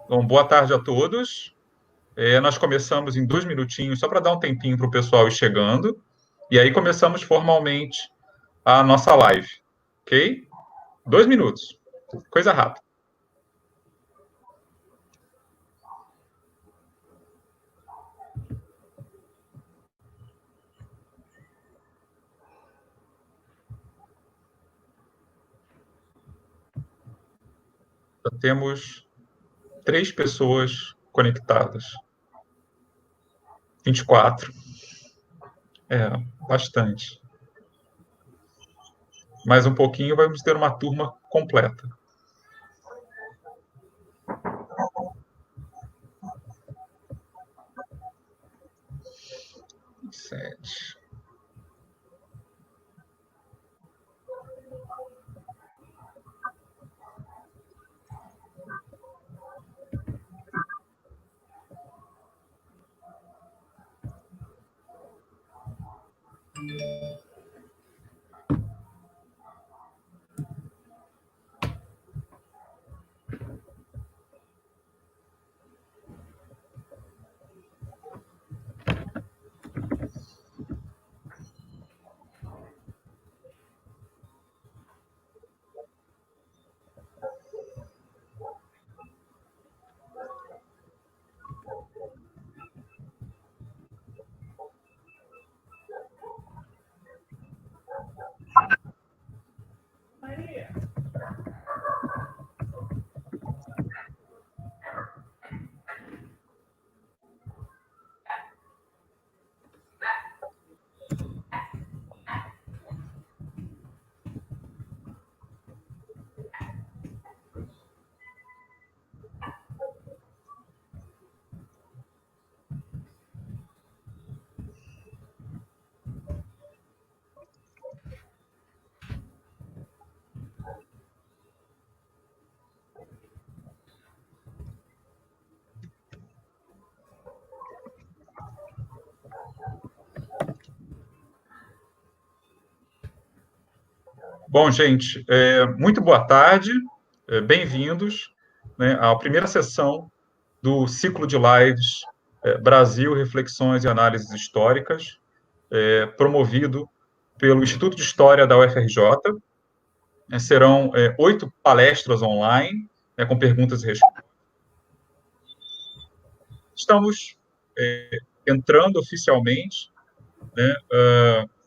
Bom, boa tarde a todos. Nós começamos em 2 minutinhos, só para dar um tempinho para o pessoal ir chegando. E aí começamos formalmente a nossa live, ok? 2 minutos, coisa rápida. Já temos 3 pessoas conectadas. 24. Bastante. Mais um pouquinho, vamos ter uma turma completa. 7. Bom, gente, muito boa tarde, bem-vindos, né, à primeira sessão do ciclo de lives Brasil, Reflexões e Análises Históricas, promovido pelo Instituto de História da UFRJ. Serão 8 palestras online, com perguntas e respostas. Estamos entrando oficialmente, né,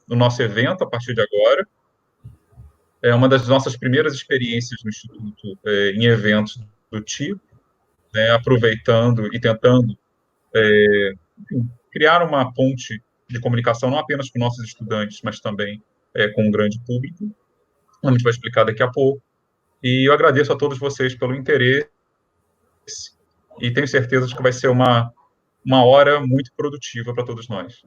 no nosso evento a partir de agora. É uma das nossas primeiras experiências no Instituto em eventos do tipo, né, aproveitando e tentando enfim, criar uma ponte de comunicação não apenas com nossos estudantes, mas também com o grande público. A gente vai explicar daqui a pouco. E eu agradeço a todos vocês pelo interesse e tenho certeza de que vai ser uma hora muito produtiva para todos nós.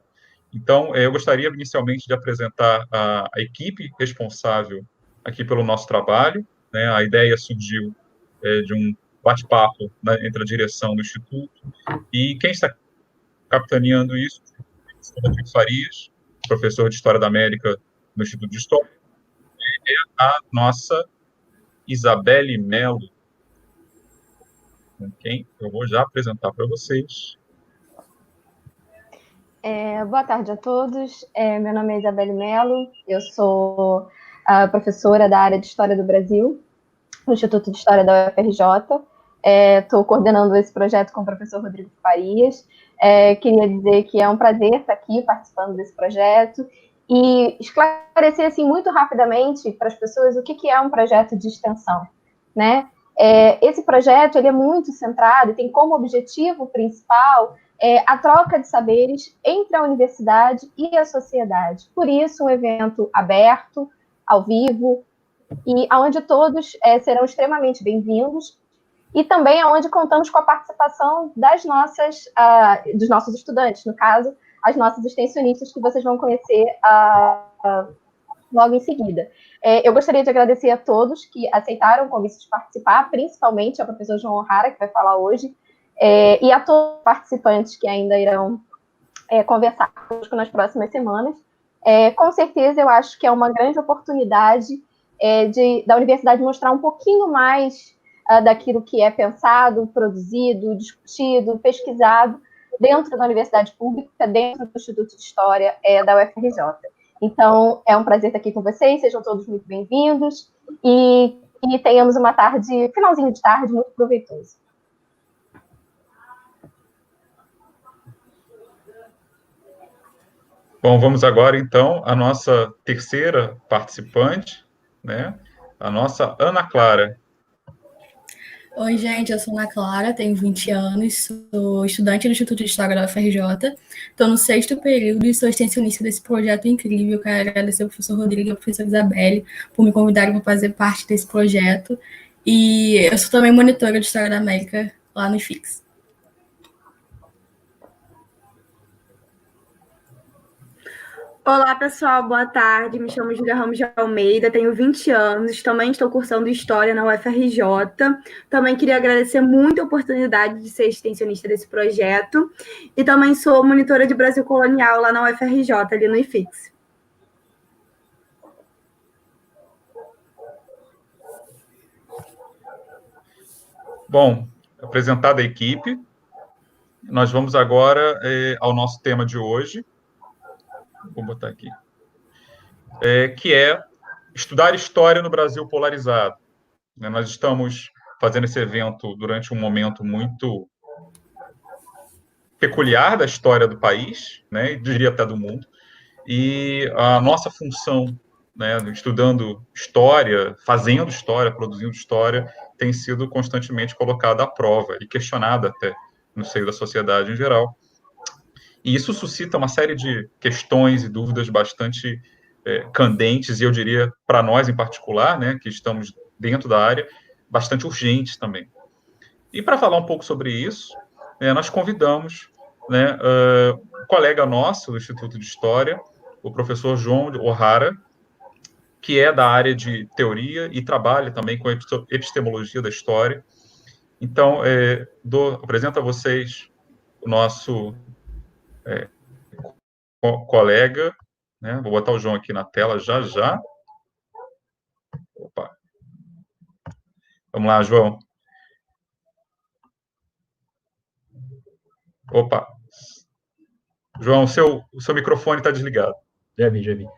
Então, eu gostaria inicialmente de apresentar a equipe responsável aqui pelo nosso trabalho, né? A ideia surgiu de um bate-papo, né, entre a direção do Instituto e quem está capitaneando isso, o Rodrigo Farias, professor de História da América no Instituto de História, e a nossa Isabelle Mello, com quem eu vou já apresentar para vocês. Boa tarde a todos. Meu nome é Isabelle Mello, eu sou a professora da área de História do Brasil, no Instituto de História da UFRJ. Estou coordenando esse projeto com o professor Rodrigo Farias. Queria dizer que é um prazer estar aqui participando desse projeto e esclarecer assim, muito rapidamente para as pessoas o que é um projeto de extensão, né? Esse projeto ele é muito centrado e tem como objetivo principal a troca de saberes entre a universidade e a sociedade. Por isso, um evento aberto, ao vivo, e onde todos serão extremamente bem-vindos, e também onde contamos com a participação dos nossos estudantes, no caso, as nossas extensionistas, que vocês vão conhecer logo em seguida. Eu gostaria de agradecer a todos que aceitaram o convite de participar, principalmente ao professor João O'Hara, que vai falar hoje, e a todos os participantes que ainda irão conversar conosco nas próximas semanas. Com certeza, eu acho que é uma grande oportunidade da universidade mostrar um pouquinho mais daquilo que é pensado, produzido, discutido, pesquisado dentro da universidade pública, dentro do Instituto de História da UFRJ. Então, é um prazer estar aqui com vocês, sejam todos muito bem-vindos e tenhamos uma tarde, finalzinho de tarde, muito proveitoso. Bom, vamos agora, então, à nossa terceira participante, né? A nossa Ana Clara. Oi, gente, eu sou Ana Clara, tenho 20 anos, sou estudante do Instituto de História da UFRJ, estou no 6º período e sou extensionista desse projeto incrível. Quero agradecer ao professor Rodrigo e ao professor Isabelle por me convidarem para fazer parte desse projeto. E eu sou também monitora de História da América lá no IFIX. Olá, pessoal, boa tarde. Me chamo Julia Ramos de Almeida, tenho 20 anos, também estou cursando História na UFRJ. Também queria agradecer muito a oportunidade de ser extensionista desse projeto e também sou monitora de Brasil Colonial lá na UFRJ, ali no IFIX. Bom, apresentada a equipe, nós vamos agora ao nosso tema de hoje. Vou botar aqui. Que é estudar história no Brasil polarizado. Nós estamos fazendo esse evento durante um momento muito peculiar da história do país, né, e diria até do mundo, e a nossa função, né, estudando história, fazendo história, produzindo história, tem sido constantemente colocada à prova e questionada até no seio da sociedade em geral. E isso suscita uma série de questões e dúvidas bastante candentes, e eu diria, para nós em particular, né, que estamos dentro da área, bastante urgentes também. E para falar um pouco sobre isso, nós convidamos, né, um colega nosso do Instituto de História, o professor João O'Hara, que é da área de teoria e trabalha também com epistemologia da história. Então, apresento a vocês o nosso colega, né? Vou botar o João aqui na tela já já. Opa. Vamos lá, João. Opa. João, o seu microfone está desligado. Já vi.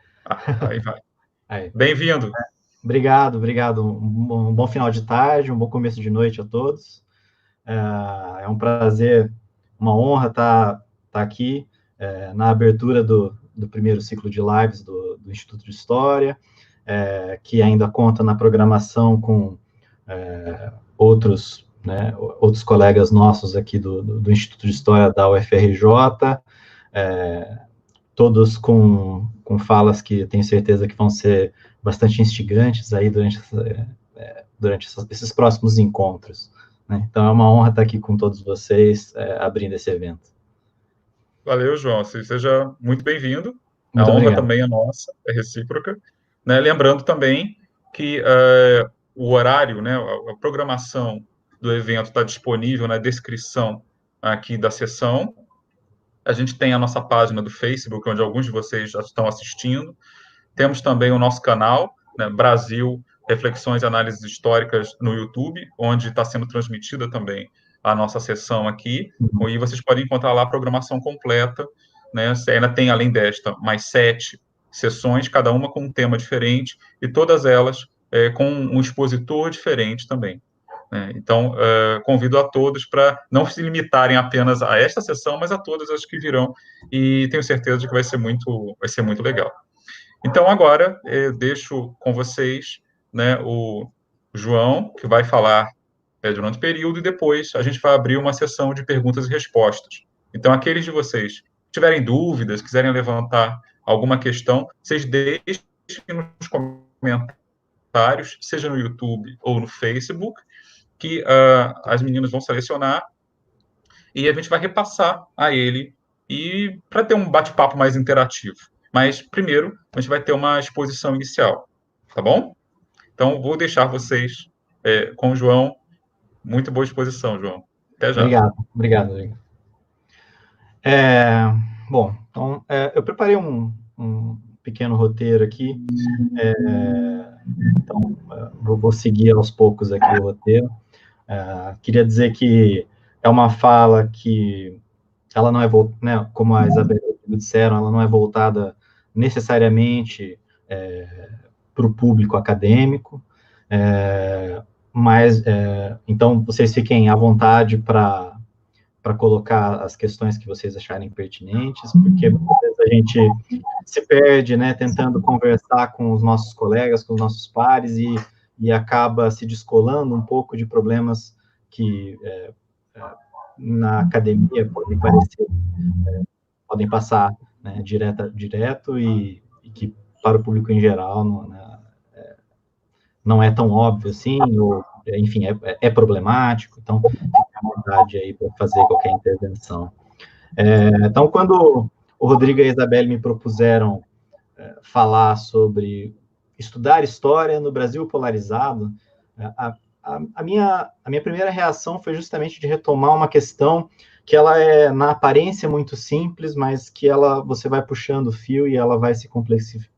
Aí vai. Bem-vindo. Obrigado. Um bom final de tarde, um bom começo de noite a todos. É um prazer, uma honra estar aqui na abertura do primeiro ciclo de lives do Instituto de História, que ainda conta na programação com outros colegas nossos aqui do Instituto de História da UFRJ, todos com falas que tenho certeza que vão ser bastante instigantes aí durante esses próximos encontros, né? Então, é uma honra estar aqui com todos vocês, abrindo esse evento. Valeu, João. Seja muito bem-vindo. A Muito honra obrigado. também é nossa, é recíproca. Né? Lembrando também que o horário, né, a programação do evento está disponível na descrição aqui da sessão. A gente tem a nossa página do Facebook, onde alguns de vocês já estão assistindo. Temos também o nosso canal, né, Brasil Reflexões e Análises Históricas, no YouTube, onde está sendo transmitida também a nossa sessão aqui. E vocês podem encontrar lá a programação completa, né? Ainda tem, além desta, mais 7 sessões, cada uma com um tema diferente, e todas elas com um expositor diferente também. Então, convido a todos para não se limitarem apenas a esta sessão, mas a todas as que virão, e tenho certeza de que vai ser muito legal. Então, agora, eu deixo com vocês, né, o João, que vai falar durante o período, e depois a gente vai abrir uma sessão de perguntas e respostas. Então, aqueles de vocês que tiverem dúvidas, quiserem levantar alguma questão, vocês deixem nos comentários, seja no YouTube ou no Facebook, que as meninas vão selecionar e a gente vai repassar a ele, e para ter um bate-papo mais interativo. Mas, primeiro, a gente vai ter uma exposição inicial, tá bom? Então, vou deixar vocês com o João. Muito boa exposição, João. Até já. Obrigado. Bom, então, eu preparei um pequeno roteiro aqui, então, vou seguir aos poucos aqui o roteiro. Queria dizer que é uma fala que ela não é, né, como a Isabel disseram, ela não é voltada necessariamente para o público acadêmico, mas, então, vocês fiquem à vontade para colocar as questões que vocês acharem pertinentes, porque muitas vezes a gente se perde, né, tentando conversar com os nossos colegas, com os nossos pares, e acaba se descolando um pouco de problemas que na academia podem parecer, podem passar, né, direto e que para o público em geral não é tão óbvio assim, ou, enfim, é problemático, então fique à vontade aí para fazer qualquer intervenção. Então, quando o Rodrigo e a Isabelle me propuseram falar sobre estudar história no Brasil polarizado, a minha primeira reação foi justamente de retomar uma questão que ela é, na aparência, muito simples, mas que você vai puxando o fio e ela vai se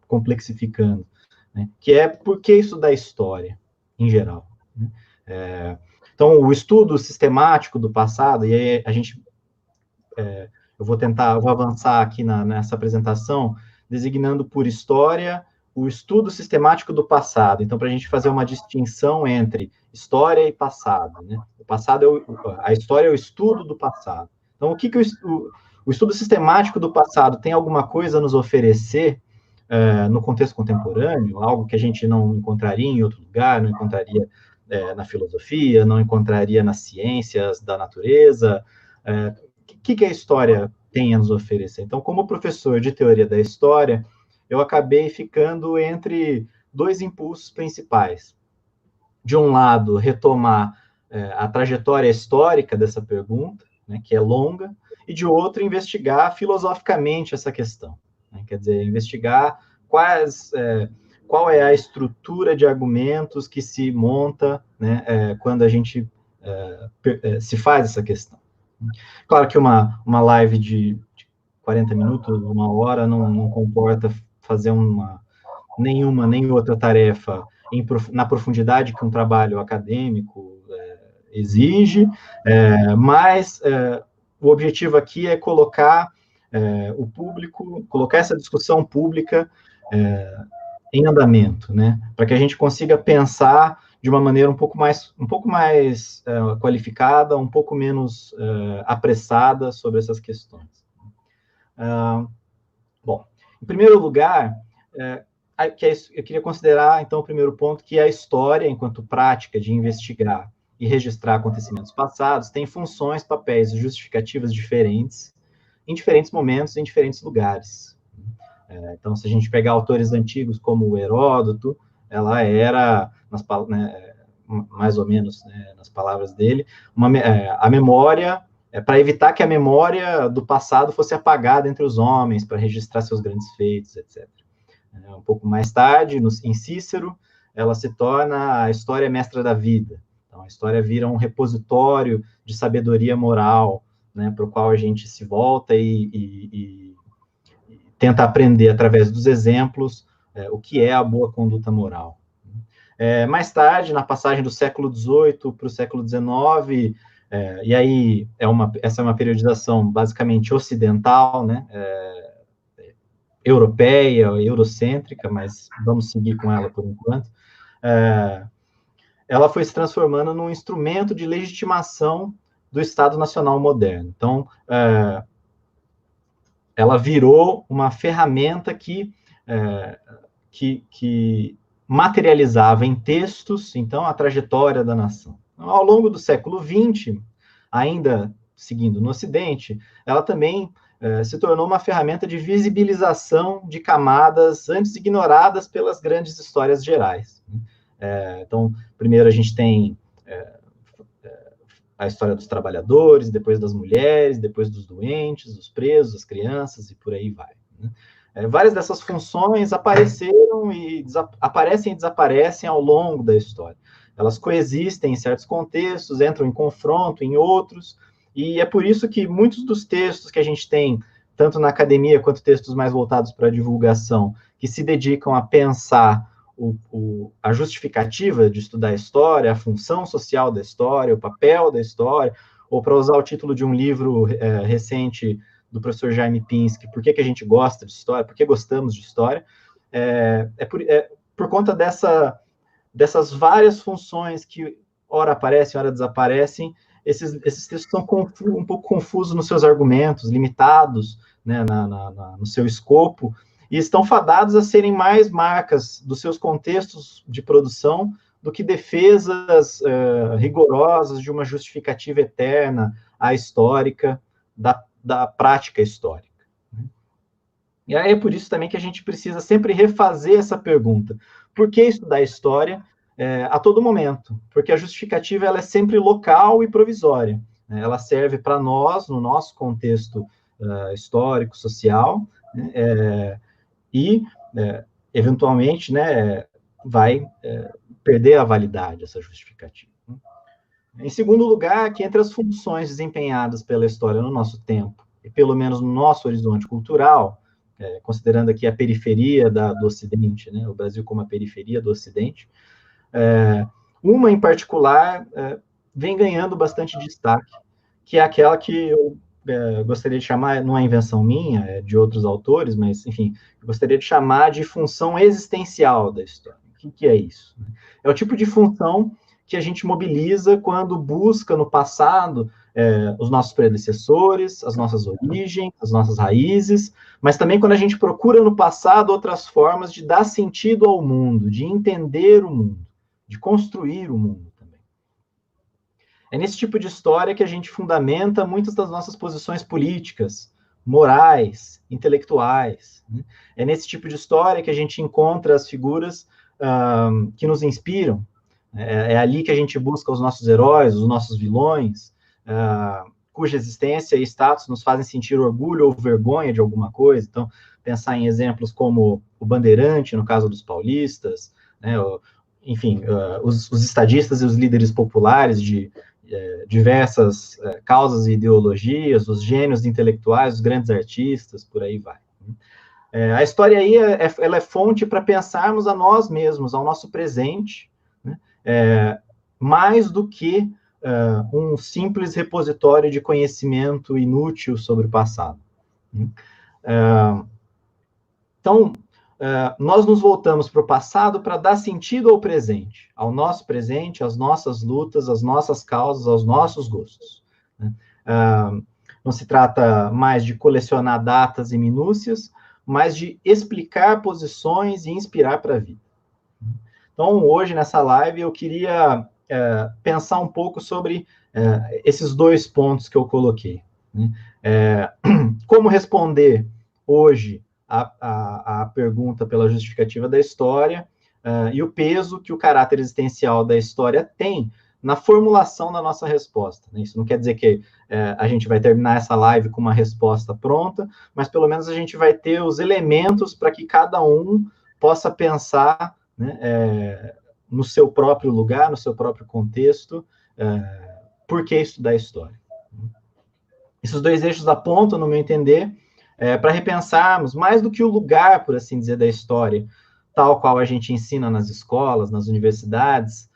complexificando, né? Que é por que estudar história, em geral, né? Então, o estudo sistemático do passado, e aí a gente... eu vou avançar aqui nessa apresentação, designando por história o estudo sistemático do passado. Então, para a gente fazer uma distinção entre história e passado, né? A história é o estudo do passado. Então, o estudo sistemático do passado tem alguma coisa a nos oferecer no contexto contemporâneo, algo que a gente não encontraria em outro lugar, não encontraria na filosofia, não encontraria nas ciências da natureza? O que a história tem a nos oferecer? Então, como professor de teoria da história, eu acabei ficando entre dois impulsos principais. De um lado, retomar a trajetória histórica dessa pergunta, né, que é longa, e de outro, investigar filosoficamente essa questão, né? Quer dizer, investigar qual é a estrutura de argumentos que se monta, né, quando a gente se faz essa questão. Claro que uma live de 40 minutos, uma hora, não comporta fazer nenhuma nem outra tarefa na profundidade que um trabalho acadêmico exige, mas o objetivo aqui é colocar o público, colocar essa discussão pública em andamento, né, para que a gente consiga pensar de uma maneira um pouco mais qualificada, um pouco menos apressada sobre essas questões. Bom, em primeiro lugar, eu queria considerar, então, o primeiro ponto, que a história, enquanto prática de investigar e registrar acontecimentos passados, tem funções, papéis e justificativas diferentes, em diferentes momentos, em diferentes lugares. Então, se a gente pegar autores antigos como o Heródoto, ela era, mais ou menos, né, nas palavras dele, a memória, para evitar que a memória do passado fosse apagada entre os homens, para registrar seus grandes feitos, etc. Um pouco mais tarde, em Cícero, ela se torna a história mestra da vida. Então, a história vira um repositório de sabedoria moral, né, para o qual a gente se volta e tenta aprender, através dos exemplos, o que é a boa conduta moral. Mais tarde, na passagem do século XVIII para o século XIX, e aí essa é uma periodização basicamente ocidental, né, europeia, eurocêntrica, mas vamos seguir com ela por enquanto, ela foi se transformando num instrumento de legitimação do Estado Nacional moderno. Então, ela virou uma ferramenta que materializava em textos, então, a trajetória da nação. Ao longo do século XX, ainda seguindo no Ocidente, ela também se tornou uma ferramenta de visibilização de camadas antes ignoradas pelas grandes histórias gerais. Então, primeiro a gente tem a história dos trabalhadores, depois das mulheres, depois dos doentes, dos presos, das crianças, e por aí vai, né? Várias dessas funções apareceram e aparecem e desaparecem ao longo da história. Elas coexistem em certos contextos, entram em confronto em outros, e é por isso que muitos dos textos que a gente tem, tanto na academia quanto textos mais voltados para a divulgação, que se dedicam a pensar a justificativa de estudar a história, a função social da história, o papel da história, ou para usar o título de um livro recente do professor Jaime Pinsky, por que a gente gosta de história, por que gostamos de história, por conta dessas várias funções que ora aparecem, ora desaparecem. Esses textos são um pouco confusos nos seus argumentos, limitados, né, no seu escopo, e estão fadados a serem mais marcas dos seus contextos de produção do que defesas rigorosas de uma justificativa eterna, ahistórica, da prática histórica. E aí é por isso também que a gente precisa sempre refazer essa pergunta. Por que estudar história a todo momento? Porque a justificativa ela é sempre local e provisória. Né? Ela serve para nós, no nosso contexto histórico, social, né? Eventualmente, né, vai perder a validade essa justificativa. Em segundo lugar, que entre as funções desempenhadas pela história no nosso tempo, e pelo menos no nosso horizonte cultural, considerando aqui a periferia do Ocidente, né, o Brasil como a periferia do Ocidente, uma em particular vem ganhando bastante destaque, que é aquela que eu gostaria de chamar, não é invenção minha, é de outros autores, mas, enfim, eu gostaria de chamar de função existencial da história. O que é isso? É o tipo de função que a gente mobiliza quando busca no passado os nossos predecessores, as nossas origens, as nossas raízes, mas também quando a gente procura no passado outras formas de dar sentido ao mundo, de entender o mundo, de construir o mundo também. É nesse tipo de história que a gente fundamenta muitas das nossas posições políticas, morais, intelectuais. Né? É nesse tipo de história que a gente encontra as figuras que nos inspiram. É ali que a gente busca os nossos heróis, os nossos vilões, cuja existência e status nos fazem sentir orgulho ou vergonha de alguma coisa. Então, pensar em exemplos como o Bandeirante, no caso dos paulistas, né, enfim, os estadistas e os líderes populares de diversas causas e ideologias, os gênios intelectuais, os grandes artistas, por aí vai. A história aí, ela é fonte para pensarmos a nós mesmos, ao nosso presente, né, mais do que um simples repositório de conhecimento inútil sobre o passado. Então, nós nos voltamos para o passado para dar sentido ao presente, às nossas lutas, às nossas causas, aos nossos gostos. Né? Não se trata mais de colecionar datas e minúcias, mas de explicar posições e inspirar para a vida. Então, hoje, nessa live, eu queria pensar um pouco sobre esses dois pontos que eu coloquei. Né? Como responder hoje a pergunta pela justificativa da história e o peso que o caráter existencial da história tem na formulação da nossa resposta. Né? Isso não quer dizer que a gente vai terminar essa live com uma resposta pronta, mas pelo menos a gente vai ter os elementos para que cada um possa pensar, né, no seu próprio lugar, no seu próprio contexto, por que estudar história. Esses dois eixos apontam, no meu entender, para repensarmos mais do que o lugar, por assim dizer, da história, tal qual a gente ensina nas escolas, nas universidades,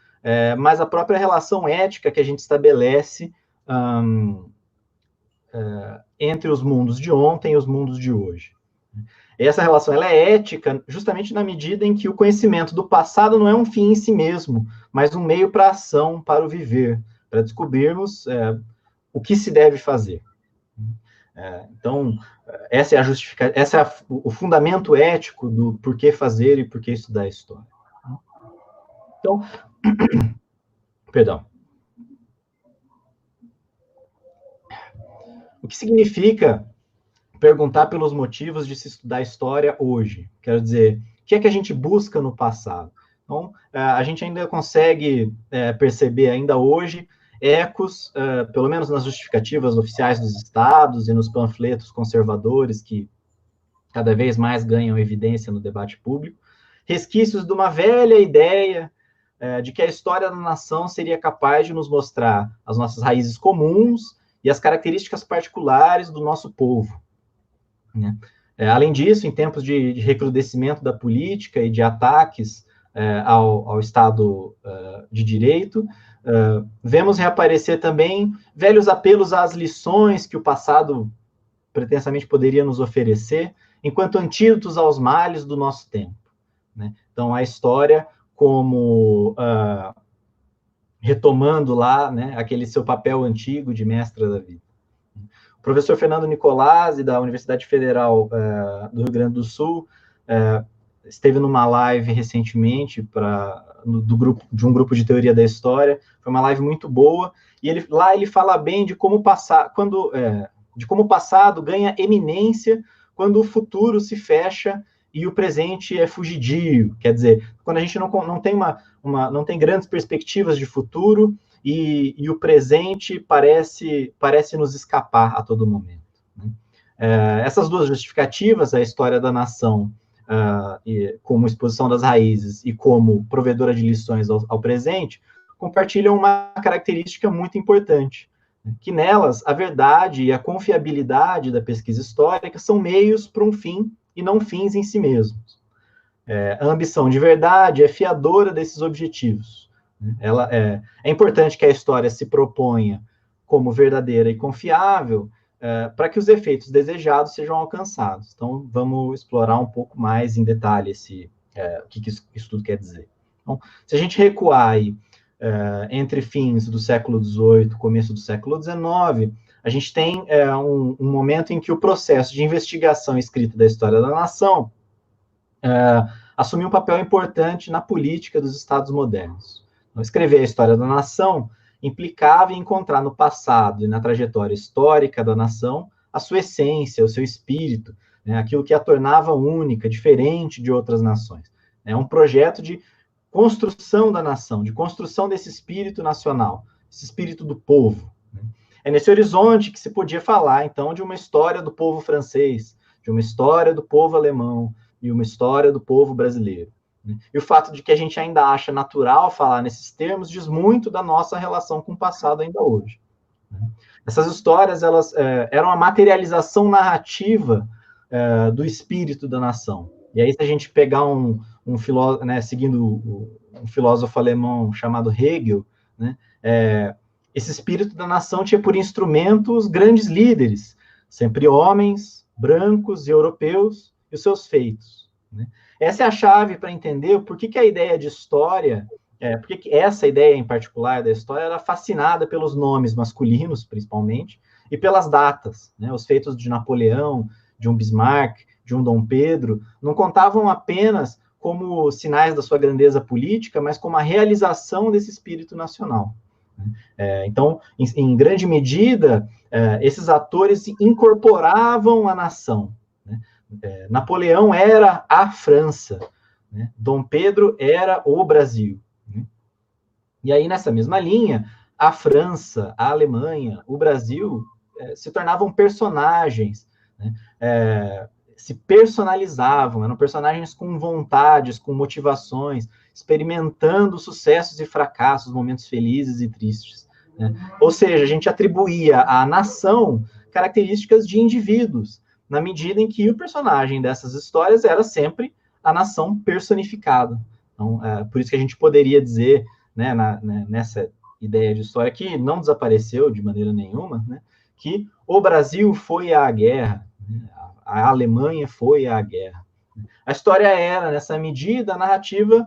mas a própria relação ética que a gente estabelece entre os mundos de ontem e os mundos de hoje. E essa relação ela é ética justamente na medida em que o conhecimento do passado não é um fim em si mesmo, mas um meio para a ação, para o viver, para descobrirmos o que se deve fazer. Então, essa é o fundamento ético do por que fazer e por que estudar a história. Então, perdão. O que significa perguntar pelos motivos de se estudar história hoje? Quero dizer, o que é que a gente busca no passado? Então, a gente ainda consegue perceber ainda hoje ecos, pelo menos nas justificativas oficiais dos estados e nos panfletos conservadores que cada vez mais ganham evidência no debate público, resquícios de uma velha ideia de que a história da nação seria capaz de nos mostrar as nossas raízes comuns e as características particulares do nosso povo. Né? Além disso, em tempos de recrudescimento da política e de ataques ao Estado de Direito. Vemos reaparecer também velhos apelos às lições que o passado pretensamente poderia nos oferecer, enquanto antídotos aos males do nosso tempo, né? Então, a história como retomando lá, né, aquele seu papel antigo de mestra da vida. O professor Fernando Nicolazzi, da Universidade Federal do Rio Grande do Sul, esteve numa live recentemente de um grupo de teoria da história. Foi uma live muito boa, e ele fala bem de como o passado ganha eminência quando o futuro se fecha e o presente é fugidio. Quer dizer, quando a gente não tem grandes perspectivas de futuro e o presente parece nos escapar a todo momento, né? Essas duas justificativas, a história da nação como exposição das raízes e como provedora de lições ao presente, compartilham uma característica muito importante, que nelas a verdade e a confiabilidade da pesquisa histórica são meios para um fim e não fins em si mesmos. A ambição de verdade é fiadora desses objetivos. É importante que a história se proponha como verdadeira e confiável para que os efeitos desejados sejam alcançados. Então, vamos explorar um pouco mais em detalhe o que isso tudo quer dizer. Então, se a gente recuar aí, entre fins do século XVIII, começo do século XIX, a gente tem um momento em que o processo de investigação escrita da história da nação assumiu um papel importante na política dos Estados modernos. Então, escrever a história da nação implicava em encontrar no passado e na trajetória histórica da nação a sua essência, o seu espírito, né, aquilo que a tornava única, diferente de outras nações. É um projeto de construção da nação, de construção desse espírito nacional, esse espírito do povo, né? É nesse horizonte que se podia falar, então, de uma história do povo francês, de uma história do povo alemão e uma história do povo brasileiro, né? E o fato de que a gente ainda acha natural falar nesses termos diz muito da nossa relação com o passado ainda hoje, né? Essas histórias, elas eram a materialização narrativa do espírito da nação. E aí, se a gente pegar um filósofo, né, seguindo um filósofo alemão chamado Hegel, né, esse espírito da nação tinha por instrumento os grandes líderes, sempre homens, brancos e europeus, e os seus feitos, né? Essa é a chave para entender por que a ideia de história, por que essa ideia em particular da história era fascinada pelos nomes masculinos, principalmente, e pelas datas, né? Os feitos de Napoleão, de um Bismarck, de um Dom Pedro, não contavam apenas como sinais da sua grandeza política, mas como a realização desse espírito nacional. Então, em grande medida, esses atores incorporavam a nação, né? Napoleão era a França, né? Dom Pedro era o Brasil, né? E aí, nessa mesma linha, a França, a Alemanha, o Brasil se tornavam personagens, né? Se personalizavam, eram personagens com vontades, com motivações, experimentando sucessos e fracassos, momentos felizes e tristes, né? Ou seja, a gente atribuía à nação características de indivíduos, na medida em que o personagem dessas histórias era sempre a nação personificada. Então, por isso que a gente poderia dizer, né, nessa ideia de história que não desapareceu de maneira nenhuma, né, que o Brasil foi à guerra, né, a Alemanha foi à guerra. A história era, nessa medida, a narrativa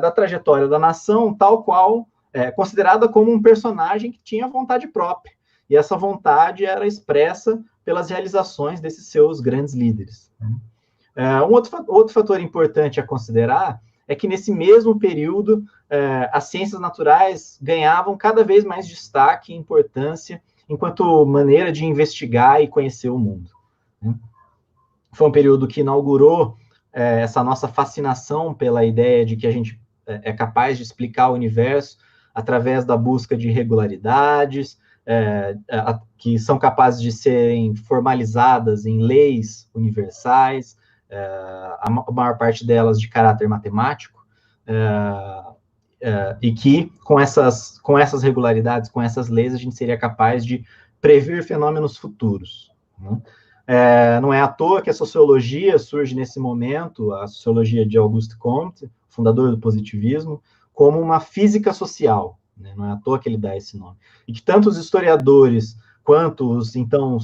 da trajetória da nação, tal qual, considerada como um personagem que tinha vontade própria. E essa vontade era expressa pelas realizações desses seus grandes líderes. Um outro fator importante a considerar é que, nesse mesmo período, as ciências naturais ganhavam cada vez mais destaque e importância enquanto maneira de investigar e conhecer o mundo, né? Foi um período que inaugurou essa nossa fascinação pela ideia de que a gente é capaz de explicar o universo através da busca de regularidades, que são capazes de serem formalizadas em leis universais, a maior parte delas de caráter matemático, e que com essas regularidades, com essas leis, a gente seria capaz de prever fenômenos futuros, né? Não é à toa que a sociologia surge nesse momento, a sociologia de Auguste Comte, fundador do positivismo, como uma física social, né? Não é à toa que ele dá esse nome. E que tanto os historiadores quanto os, então,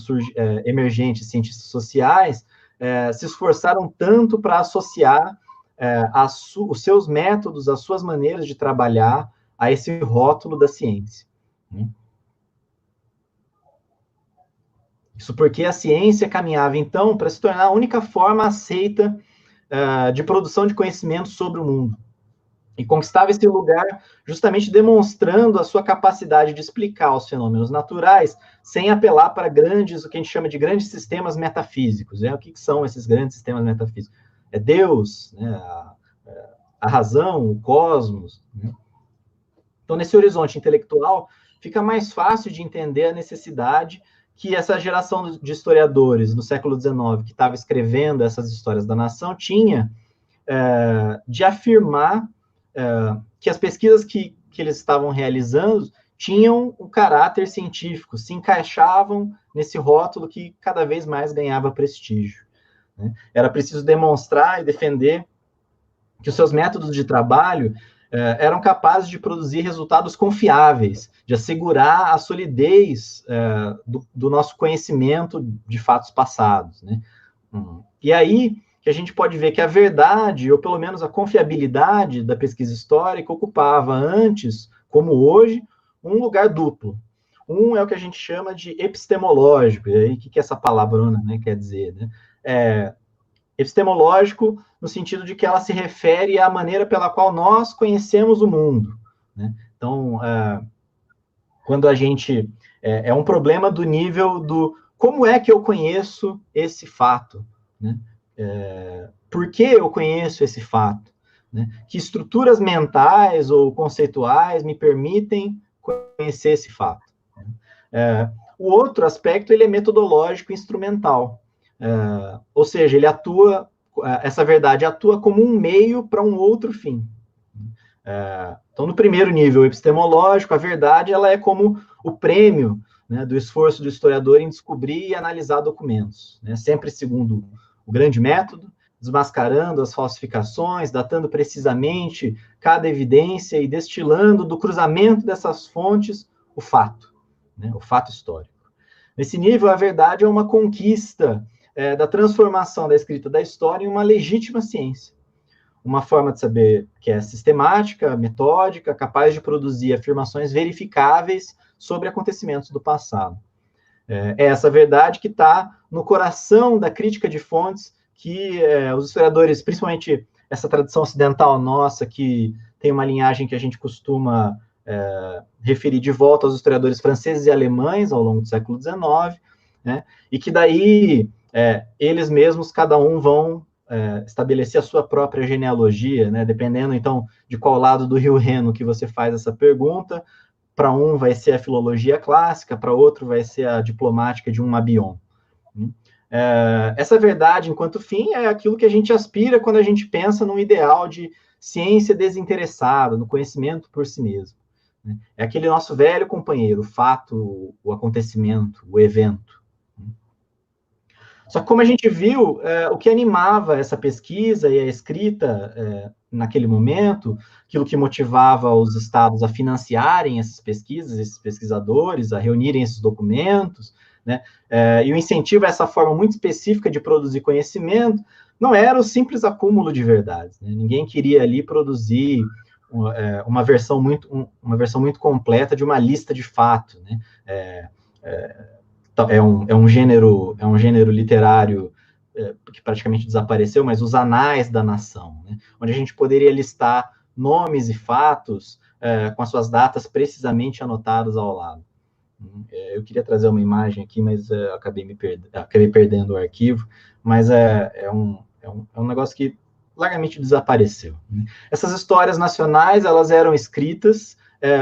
emergentes cientistas sociais se esforçaram tanto para associar os seus métodos, as suas maneiras de trabalhar a esse rótulo da ciência, né? Isso porque a ciência caminhava, então, para se tornar a única forma aceita de produção de conhecimento sobre o mundo. E conquistava esse lugar justamente demonstrando a sua capacidade de explicar os fenômenos naturais sem apelar para o que a gente chama de grandes sistemas metafísicos. O que são esses grandes sistemas metafísicos? É Deus, né, a razão, o cosmos, né? Então, nesse horizonte intelectual, fica mais fácil de entender a necessidade que essa geração de historiadores no século XIX, que estava escrevendo essas histórias da nação, tinha de afirmar que as pesquisas que eles estavam realizando tinham um caráter científico, se encaixavam nesse rótulo que cada vez mais ganhava prestígio, né? Era preciso demonstrar e defender que os seus métodos de trabalho eram capazes de produzir resultados confiáveis, de assegurar a solidez do nosso conhecimento de fatos passados, né? E aí que a gente pode ver que a verdade, ou pelo menos a confiabilidade da pesquisa histórica, ocupava antes, como hoje, um lugar duplo. Um é o que a gente chama de epistemológico, e aí o que essa palabrona, né, quer dizer, né? Epistemológico no sentido de que ela se refere à maneira pela qual nós conhecemos o mundo, né? Então, quando a gente... É um problema do nível do como é que eu conheço esse fato, né? Por que eu conheço esse fato, né? Que estruturas mentais ou conceituais me permitem conhecer esse fato, né? O outro aspecto, ele é metodológico e instrumental, ou seja, ele atua, essa verdade atua como um meio para um outro fim. Então, no primeiro nível epistemológico, a verdade ela é como o prêmio, né, do esforço do historiador em descobrir e analisar documentos, né? Sempre segundo o grande método, desmascarando as falsificações, datando precisamente cada evidência e destilando do cruzamento dessas fontes o fato, né, o fato histórico. Nesse nível, a verdade é uma conquista da transformação da escrita da história em uma legítima ciência. Uma forma de saber que é sistemática, metódica, capaz de produzir afirmações verificáveis sobre acontecimentos do passado. É essa verdade que está no coração da crítica de fontes que os historiadores, principalmente essa tradição ocidental nossa, que tem uma linhagem que a gente costuma referir de volta aos historiadores franceses e alemães ao longo do século XIX, né? E que daí eles mesmos, cada um, vão estabelecer a sua própria genealogia, né? Dependendo, então, de qual lado do rio Reno que você faz essa pergunta. Para um vai ser a filologia clássica, para outro vai ser a diplomática de um Mabillon. Essa verdade, enquanto fim, é aquilo que a gente aspira quando a gente pensa num ideal de ciência desinteressada, no conhecimento por si mesmo, né? É aquele nosso velho companheiro, o fato, o acontecimento, o evento. Só que, como a gente viu, o que animava essa pesquisa e a escrita naquele momento, aquilo que motivava os estados a financiarem essas pesquisas, esses pesquisadores, a reunirem esses documentos, né? E o incentivo a essa forma muito específica de produzir conhecimento não era o simples acúmulo de verdades, né? Ninguém queria ali produzir uma versão muito completa de uma lista de fatos, né? É um gênero literário que praticamente desapareceu, mas os anais da nação, né? Onde a gente poderia listar nomes e fatos com as suas datas precisamente anotadas ao lado. Eu queria trazer uma imagem aqui, mas acabei perdendo o arquivo, mas é um negócio que largamente desapareceu, né? Essas histórias nacionais, elas eram escritas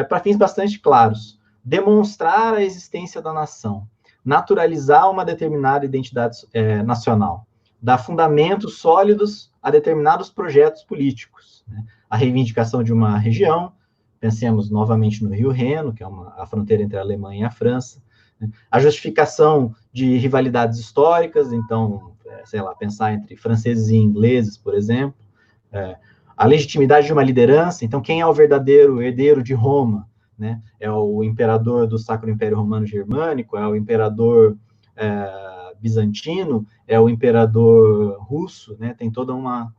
para fins bastante claros: demonstrar a existência da nação, naturalizar uma determinada identidade nacional, dar fundamentos sólidos a determinados projetos políticos, né? A reivindicação de uma região, pensemos novamente no Rio Reno, que é a fronteira entre a Alemanha e a França, né? A justificação de rivalidades históricas, então, sei lá, pensar entre franceses e ingleses, por exemplo, a legitimidade de uma liderança. Então, quem é o verdadeiro herdeiro de Roma? Né? É o imperador do Sacro Império Romano Germânico? É o imperador bizantino? É o imperador russo? Né? Tem toda uma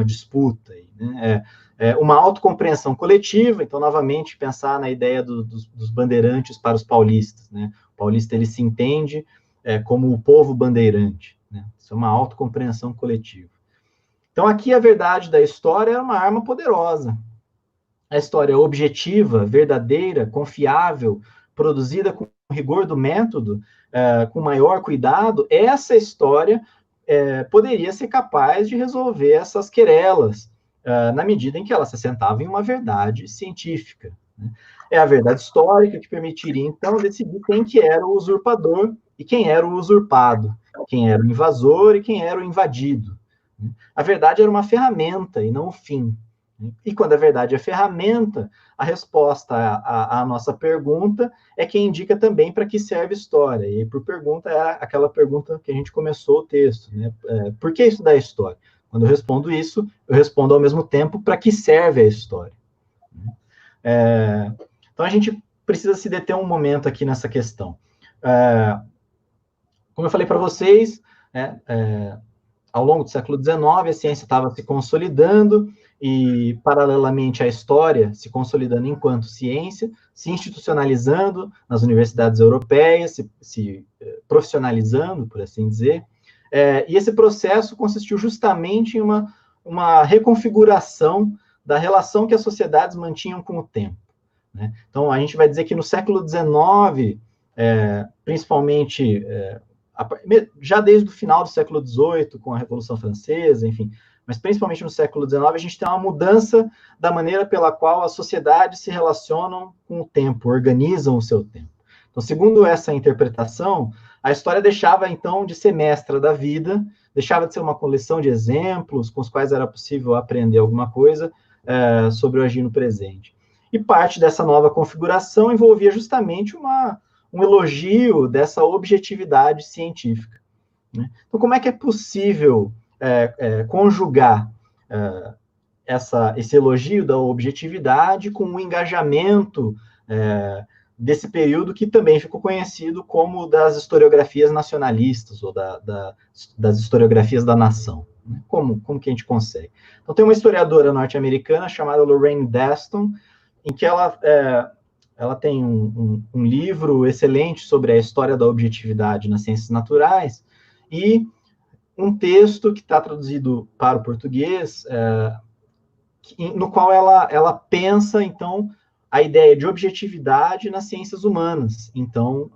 disputa aí, né? Uma autocompreensão coletiva. Então, novamente, pensar na ideia dos bandeirantes para os paulistas, né? O paulista, ele se entende como o povo bandeirante, né? Isso é uma autocompreensão coletiva. Então, aqui a verdade da história é uma arma poderosa. A história objetiva, verdadeira, confiável, produzida com rigor do método, com maior cuidado, essa história poderia ser capaz de resolver essas querelas, na medida em que ela se assentava em uma verdade científica, né? É a verdade histórica que permitiria, então, decidir quem que era o usurpador e quem era o usurpado, quem era o invasor e quem era o invadido. A verdade era uma ferramenta e não o fim. E quando a verdade é ferramenta, a resposta à nossa pergunta é que indica também para que serve história. E por pergunta é aquela pergunta que a gente começou o texto, né? Por que estudar história? Quando eu respondo isso, eu respondo ao mesmo tempo para que serve a história. Então a gente precisa se deter um momento aqui nessa questão. Como eu falei para vocês, ao longo do século XIX, a ciência estava se consolidando e, paralelamente à história, se consolidando enquanto ciência, se institucionalizando nas universidades europeias, se profissionalizando, por assim dizer. E esse processo consistiu justamente em uma reconfiguração da relação que as sociedades mantinham com o tempo, né? Então, a gente vai dizer que no século XIX, principalmente já desde o final do século XVIII, com a Revolução Francesa, enfim, mas principalmente no século XIX, a gente tem uma mudança da maneira pela qual as sociedades se relacionam com o tempo, organizam o seu tempo. Então, segundo essa interpretação, a história deixava, então, de ser mestra da vida, deixava de ser uma coleção de exemplos com os quais era possível aprender alguma coisa sobre o agir no presente. E parte dessa nova configuração envolvia justamente um elogio dessa objetividade científica, né? Então, como é que é possível conjugar esse elogio da objetividade com o engajamento desse período que também ficou conhecido como das historiografias nacionalistas, ou das historiografias da nação, né? Como que a gente consegue? Então, tem uma historiadora norte-americana chamada Lorraine Daston, em que ela tem um livro excelente sobre a história da objetividade nas ciências naturais, e um texto que está traduzido para o português, no qual ela pensa, então, a ideia de objetividade nas ciências humanas, então,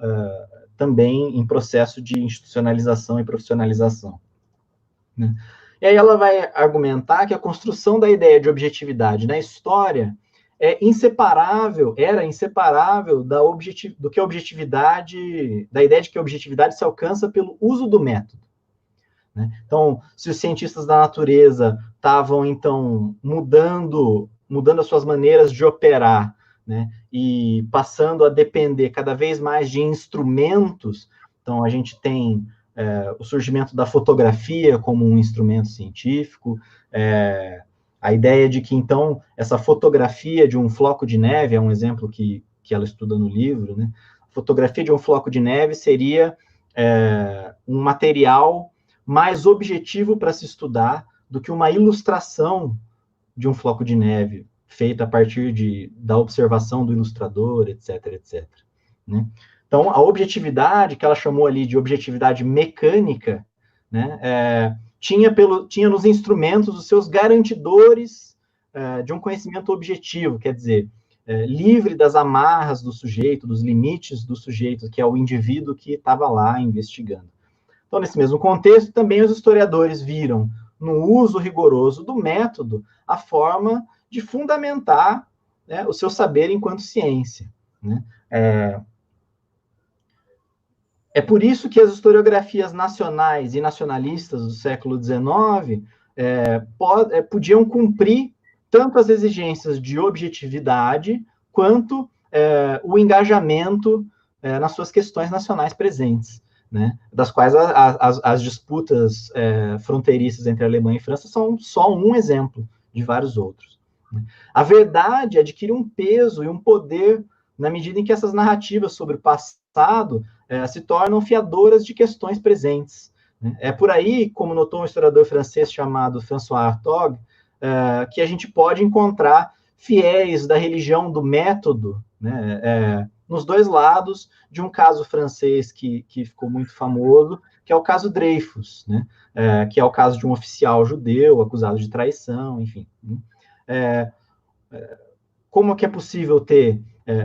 também em processo de institucionalização e profissionalização, né? E aí ela vai argumentar que a construção da ideia de objetividade na história era inseparável do que a objetividade, da ideia de que a objetividade se alcança pelo uso do método, né? Então, se os cientistas da natureza estavam, então, mudando as suas maneiras de operar, né, e passando a depender cada vez mais de instrumentos, então a gente tem o surgimento da fotografia como um instrumento científico, a ideia de que, então, essa fotografia de um floco de neve, é um exemplo que ela estuda no livro, né? A fotografia de um floco de neve seria um material mais objetivo para se estudar do que uma ilustração de um floco de neve, feita a partir da observação do ilustrador, etc., etc., né? Então, a objetividade, que ela chamou ali de objetividade mecânica, né, tinha nos instrumentos os seus garantidores de um conhecimento objetivo, quer dizer, livre das amarras do sujeito, dos limites do sujeito, que é o indivíduo que estava lá investigando. Então, nesse mesmo contexto, também os historiadores viram no uso rigoroso do método a forma de fundamentar, né, o seu saber enquanto ciência, né? É por isso que as historiografias nacionais e nacionalistas do século XIX podiam cumprir tanto as exigências de objetividade quanto o engajamento nas suas questões nacionais presentes, né? Das quais as disputas fronteiriças entre Alemanha e França são só um exemplo de vários outros. A verdade adquire um peso e um poder na medida em que essas narrativas sobre o passado se tornam fiadoras de questões presentes. É por aí, como notou um historiador francês chamado François Hartog, que a gente pode encontrar fiéis da religião do método, né, nos dois lados de um caso francês que ficou muito famoso, que é o caso Dreyfus, né, que é o caso de um oficial judeu acusado de traição, enfim. Como que é possível ter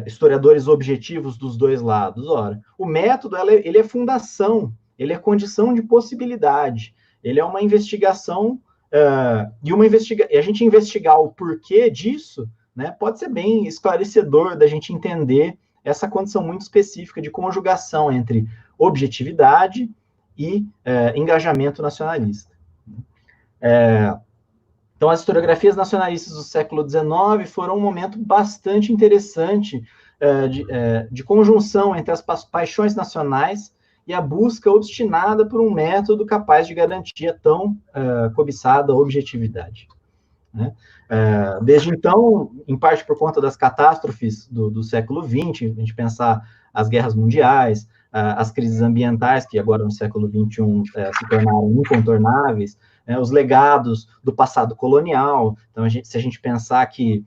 historiadores objetivos dos dois lados? Ora, o método ele é fundação, ele é condição de possibilidade, ele é uma investigação, e a gente investigar o porquê disso, né, pode ser bem esclarecedor da gente entender essa condição muito específica de conjugação entre objetividade e engajamento nacionalista. Então, as historiografias nacionalistas do século XIX foram um momento bastante interessante de conjunção entre as paixões nacionais e a busca obstinada por um método capaz de garantir a tão cobiçada objetividade. Né? Desde então, em parte por conta das catástrofes do século XX, a gente pensar as guerras mundiais, as crises ambientais, que agora no século XXI se tornaram incontornáveis, os legados do passado colonial. Então, se a gente pensar que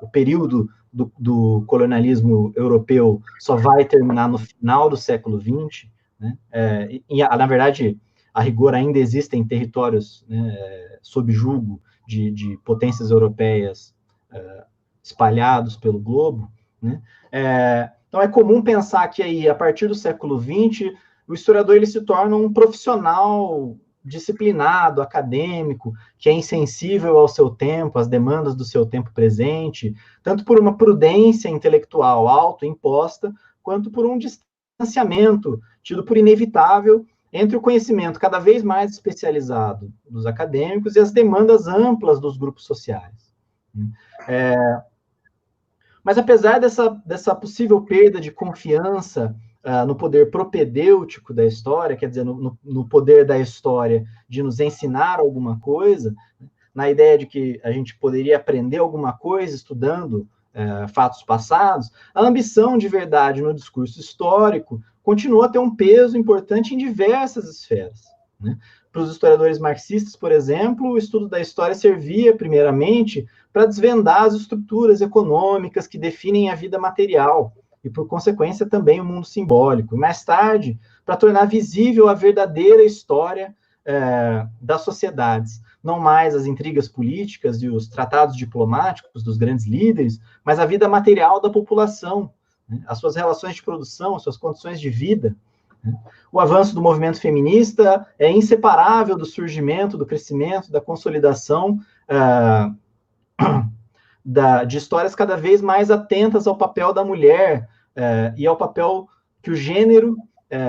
o período do colonialismo europeu só vai terminar no final do século XX, né? Na verdade, a rigor ainda existem territórios, né, sob julgo de potências europeias espalhados pelo globo, né? Então, é comum pensar que aí, a partir do século XX, o historiador ele se torna um profissional disciplinado, acadêmico, que é insensível ao seu tempo, às demandas do seu tempo presente, tanto por uma prudência intelectual autoimposta, quanto por um distanciamento tido por inevitável entre o conhecimento cada vez mais especializado dos acadêmicos e as demandas amplas dos grupos sociais. Mas apesar dessa possível perda de confiança no poder propedêutico da história, quer dizer, no poder da história de nos ensinar alguma coisa, na ideia de que a gente poderia aprender alguma coisa estudando fatos passados, a ambição de verdade no discurso histórico continua a ter um peso importante em diversas esferas. Né? Para os historiadores marxistas, por exemplo, o estudo da história servia, primeiramente, para desvendar as estruturas econômicas que definem a vida material, e, por consequência, também o mundo simbólico. E, mais tarde, para tornar visível a verdadeira história das sociedades. Não mais as intrigas políticas e os tratados diplomáticos dos grandes líderes, mas a vida material da população, né? As suas relações de produção, as suas condições de vida. Né? O avanço do movimento feminista é inseparável do surgimento, do crescimento, da consolidação de histórias cada vez mais atentas ao papel da mulher e ao papel que o gênero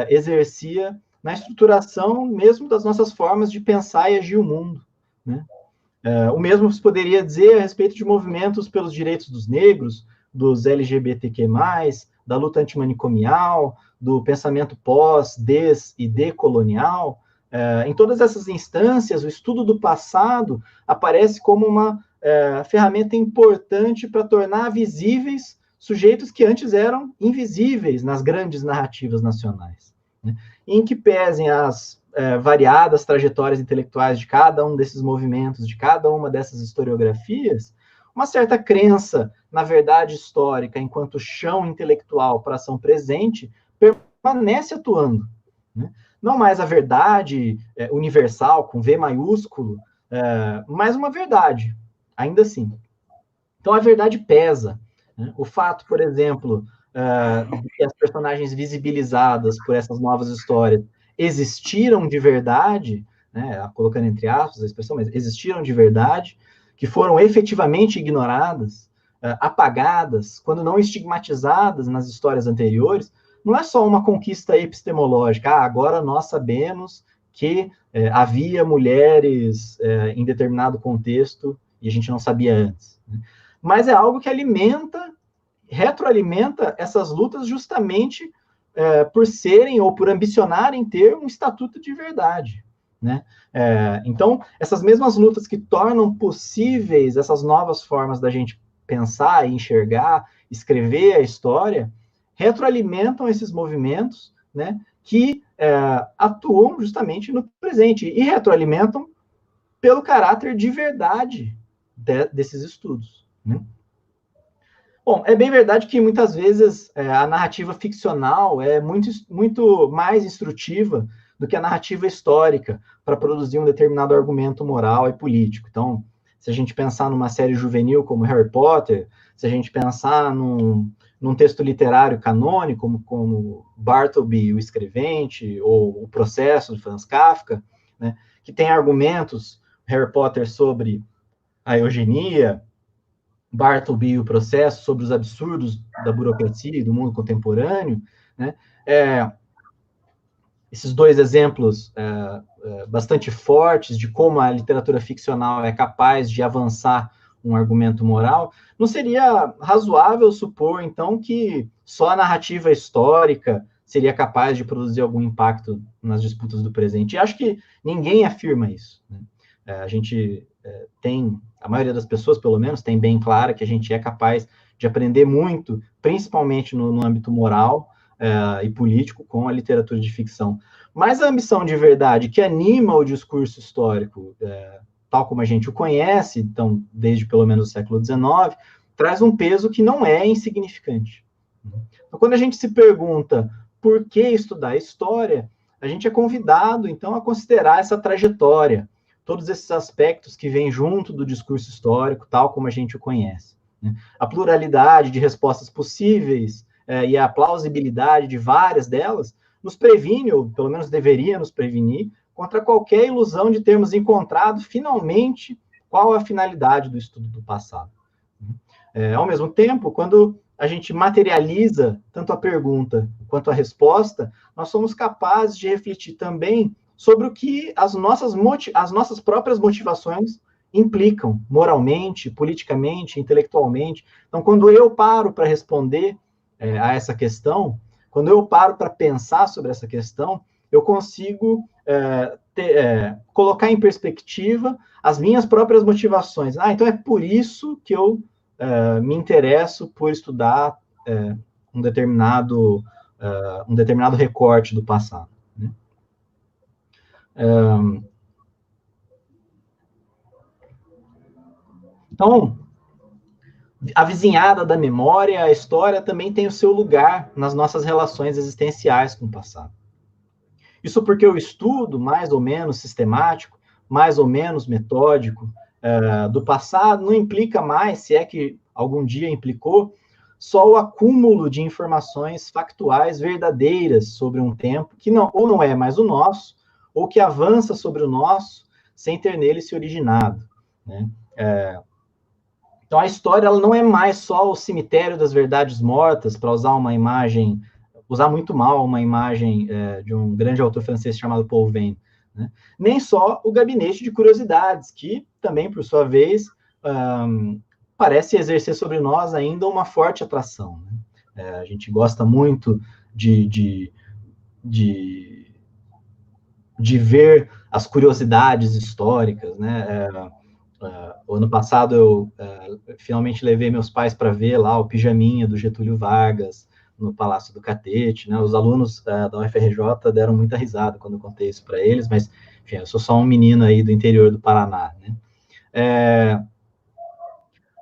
exercia na estruturação mesmo das nossas formas de pensar e agir o mundo. Né? O mesmo se poderia dizer a respeito de movimentos pelos direitos dos negros, dos LGBTQ+, da luta antimanicomial, do pensamento pós, e decolonial. Em todas essas instâncias, o estudo do passado aparece como uma ferramenta importante para tornar visíveis sujeitos que antes eram invisíveis nas grandes narrativas nacionais, né? Em que pesem as variadas trajetórias intelectuais de cada um desses movimentos, de cada uma dessas historiografias, uma certa crença na verdade histórica enquanto chão intelectual para a ação presente permanece atuando, né? Não mais a verdade universal, com V maiúsculo, mas uma verdade, ainda assim. Então, a verdade pesa. Né? O fato, por exemplo, de que as personagens visibilizadas por essas novas histórias existiram de verdade, né, colocando entre aspas a expressão, mas existiram de verdade, que foram efetivamente ignoradas, apagadas, quando não estigmatizadas nas histórias anteriores, não é só uma conquista epistemológica. Agora nós sabemos que havia mulheres em determinado contexto e a gente não sabia antes. Né? Mas é algo que retroalimenta essas lutas justamente por serem ou por ambicionarem ter um estatuto de verdade. né? Então, essas mesmas lutas que tornam possíveis essas novas formas da gente pensar e enxergar, escrever a história, retroalimentam esses movimentos, né, que atuam justamente no presente e retroalimentam pelo caráter de verdade desses estudos, né? Bom, é bem verdade que muitas vezes a narrativa ficcional é muito mais instrutiva do que a narrativa histórica para produzir um determinado argumento moral e político. Então, se a gente pensar numa série juvenil como Harry Potter, se a gente pensar num texto literário canônico como Bartleby, o Escrevente, ou O Processo, de Franz Kafka, né, que tem argumentos, Harry Potter, sobre a eugenia, Bartleby e O Processo, sobre os absurdos da burocracia e do mundo contemporâneo, né? Esses dois exemplos bastante fortes de como a literatura ficcional é capaz de avançar um argumento moral, não seria razoável supor, então, que só a narrativa histórica seria capaz de produzir algum impacto nas disputas do presente. E acho que ninguém afirma isso, né? A gente tem, a maioria das pessoas, pelo menos, tem bem clara que a gente é capaz de aprender muito, principalmente no âmbito moral e político, com a literatura de ficção. Mas a ambição de verdade que anima o discurso histórico, tal como a gente o conhece, então, desde pelo menos o século XIX, traz um peso que não é insignificante. Então, quando a gente se pergunta por que estudar história, a gente é convidado, então, a considerar essa trajetória, todos esses aspectos que vêm junto do discurso histórico, tal como a gente o conhece, né? A pluralidade de respostas possíveis e a plausibilidade de várias delas nos previne, ou pelo menos deveria nos prevenir, contra qualquer ilusão de termos encontrado, finalmente, qual a finalidade do estudo do passado. Ao mesmo tempo, quando a gente materializa tanto a pergunta quanto a resposta, nós somos capazes de refletir também sobre o que as nossas próprias motivações implicam, moralmente, politicamente, intelectualmente. Então, quando eu paro para responder a essa questão, quando eu paro para pensar sobre essa questão, eu consigo colocar em perspectiva as minhas próprias motivações. Então é por isso que eu me interesso por estudar um determinado recorte do passado, né? Então, a vizinhada da memória, a história, também tem o seu lugar nas nossas relações existenciais com o passado. Isso porque o estudo, mais ou menos sistemático, mais ou menos metódico, do passado, não implica mais, se é que algum dia implicou, só o acúmulo de informações factuais verdadeiras sobre um tempo que ou não é mais o nosso, ou que avança sobre o nosso, sem ter nele se originado, né? Então, a história ela não é mais só o cemitério das verdades mortas, para usar muito mal uma imagem de um grande autor francês chamado Paul Veyne, né? Nem só o gabinete de curiosidades, que também, por sua vez, parece exercer sobre nós ainda uma forte atração, né? A gente gosta muito de ver as curiosidades históricas, né? O ano passado eu finalmente levei meus pais para ver lá o Pijaminha do Getúlio Vargas no Palácio do Catete, né? Os alunos da UFRJ deram muita risada quando eu contei isso para eles, mas enfim, eu sou só um menino aí do interior do Paraná, né?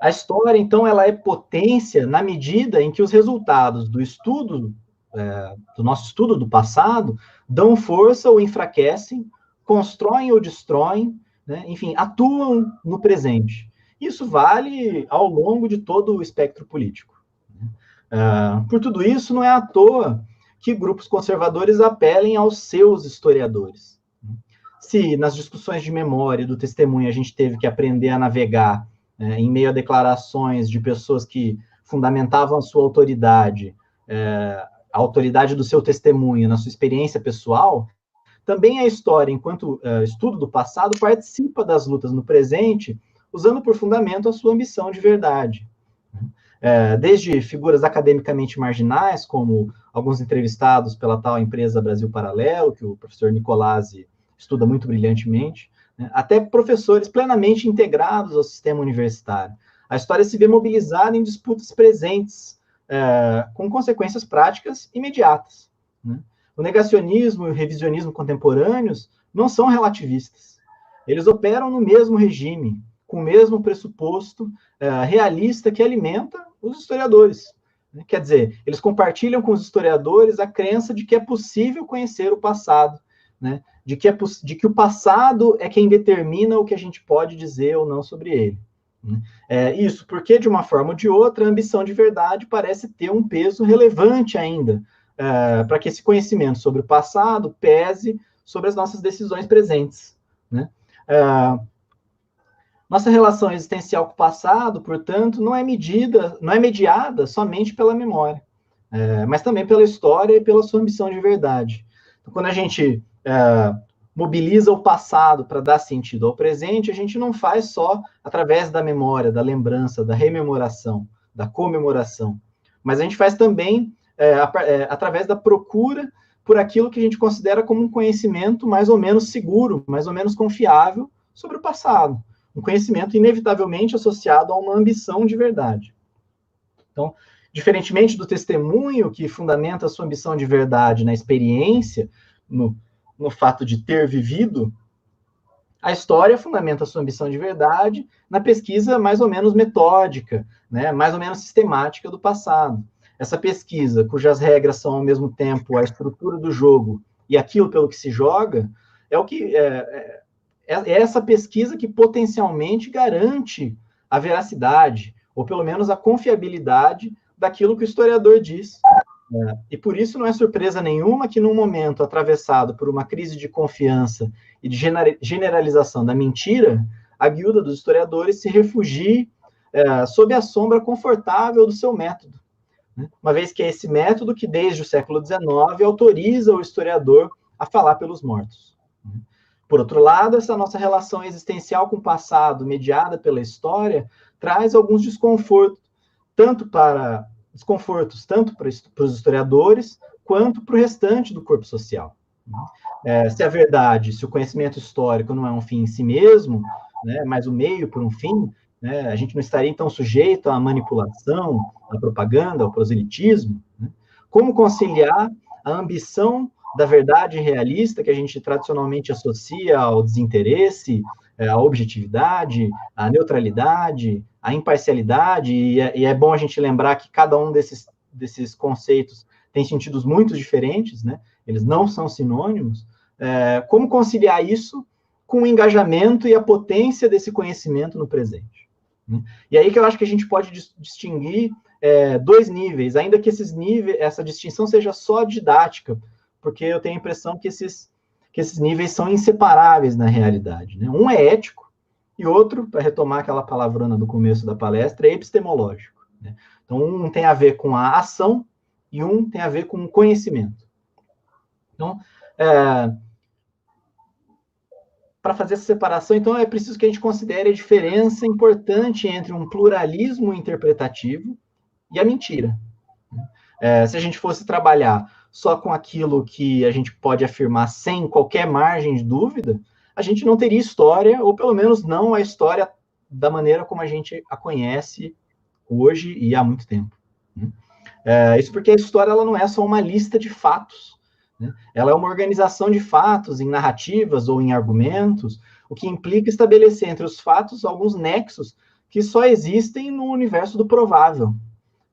A história, então, ela é potência na medida em que os resultados do estudo, do nosso estudo do passado, dão força ou enfraquecem, constroem ou destroem, né? Enfim, atuam no presente. Isso vale ao longo de todo o espectro político. Por tudo isso, não é à toa que grupos conservadores apelem aos seus historiadores. Se nas discussões de memória do testemunho a gente teve que aprender a navegar em meio a declarações de pessoas que fundamentavam a sua autoridade, a autoridade do seu testemunho na sua experiência pessoal, também a história, enquanto estudo do passado, participa das lutas no presente, usando por fundamento a sua ambição de verdade. Desde figuras academicamente marginais, como alguns entrevistados pela tal empresa Brasil Paralelo, que o professor Nicolazzi estuda muito brilhantemente, né, até professores plenamente integrados ao sistema universitário. A história se vê mobilizada em disputas presentes, com consequências práticas imediatas, né? O negacionismo e o revisionismo contemporâneos não são relativistas. Eles operam no mesmo regime, com o mesmo pressuposto realista que alimenta os historiadores. Quer dizer, eles compartilham com os historiadores a crença de que é possível conhecer o passado, né? De que o passado é quem determina o que a gente pode dizer ou não sobre ele. Isso porque, de uma forma ou de outra, a ambição de verdade parece ter um peso relevante ainda, para que esse conhecimento sobre o passado pese sobre as nossas decisões presentes, né? Nossa relação existencial com o passado, portanto, não é mediada somente pela memória, mas também pela história e pela sua ambição de verdade. Então, quando a gente mobiliza o passado para dar sentido ao presente, a gente não faz só através da memória, da lembrança, da rememoração, da comemoração, mas a gente faz também através da procura por aquilo que a gente considera como um conhecimento mais ou menos seguro, mais ou menos confiável sobre o passado. Um conhecimento inevitavelmente associado a uma ambição de verdade. Então, diferentemente do testemunho que fundamenta a sua ambição de verdade na experiência, no fato de ter vivido, a história fundamenta a sua ambição de verdade na pesquisa mais ou menos metódica, né, mais ou menos sistemática do passado. Essa pesquisa, cujas regras são ao mesmo tempo a estrutura do jogo e aquilo pelo que se joga, é essa pesquisa que potencialmente garante a veracidade, ou pelo menos a confiabilidade daquilo que o historiador diz. E por isso não é surpresa nenhuma que, num momento atravessado por uma crise de confiança e de generalização da mentira, a guilda dos historiadores se refugie sob a sombra confortável do seu método, né? Uma vez que é esse método que, desde o século XIX, autoriza o historiador a falar pelos mortos. Por outro lado, essa nossa relação existencial com o passado, mediada pela história, traz alguns desconfortos, tanto para os historiadores, quanto para o restante do corpo social. Se a verdade, se o conhecimento histórico não é um fim em si mesmo, né, mas o meio por um fim, né, a gente não estaria, então, sujeito à manipulação, à propaganda, ao proselitismo, né? Como conciliar a ambição da verdade realista, que a gente tradicionalmente associa ao desinteresse, à objetividade, à neutralidade, à imparcialidade, e é bom a gente lembrar que cada um desses conceitos tem sentidos muito diferentes, né? Eles não são sinônimos. Como conciliar isso com o engajamento e a potência desse conhecimento no presente, né? E aí que eu acho que a gente pode distinguir dois níveis, ainda que essa distinção seja só didática, porque eu tenho a impressão que esses níveis são inseparáveis na realidade, né? Um é ético, e outro, para retomar aquela palavrona do começo da palestra, é epistemológico, né? Então, um tem a ver com a ação, e um tem a ver com o conhecimento. Então, para fazer essa separação, então, é preciso que a gente considere a diferença importante entre um pluralismo interpretativo e a mentira. Se a gente fosse trabalhar só com aquilo que a gente pode afirmar sem qualquer margem de dúvida, a gente não teria história, ou pelo menos não a história da maneira como a gente a conhece hoje e há muito tempo, né? Isso porque a história ela não é só uma lista de fatos, né? Ela é uma organização de fatos em narrativas ou em argumentos, o que implica estabelecer entre os fatos alguns nexos que só existem no universo do provável,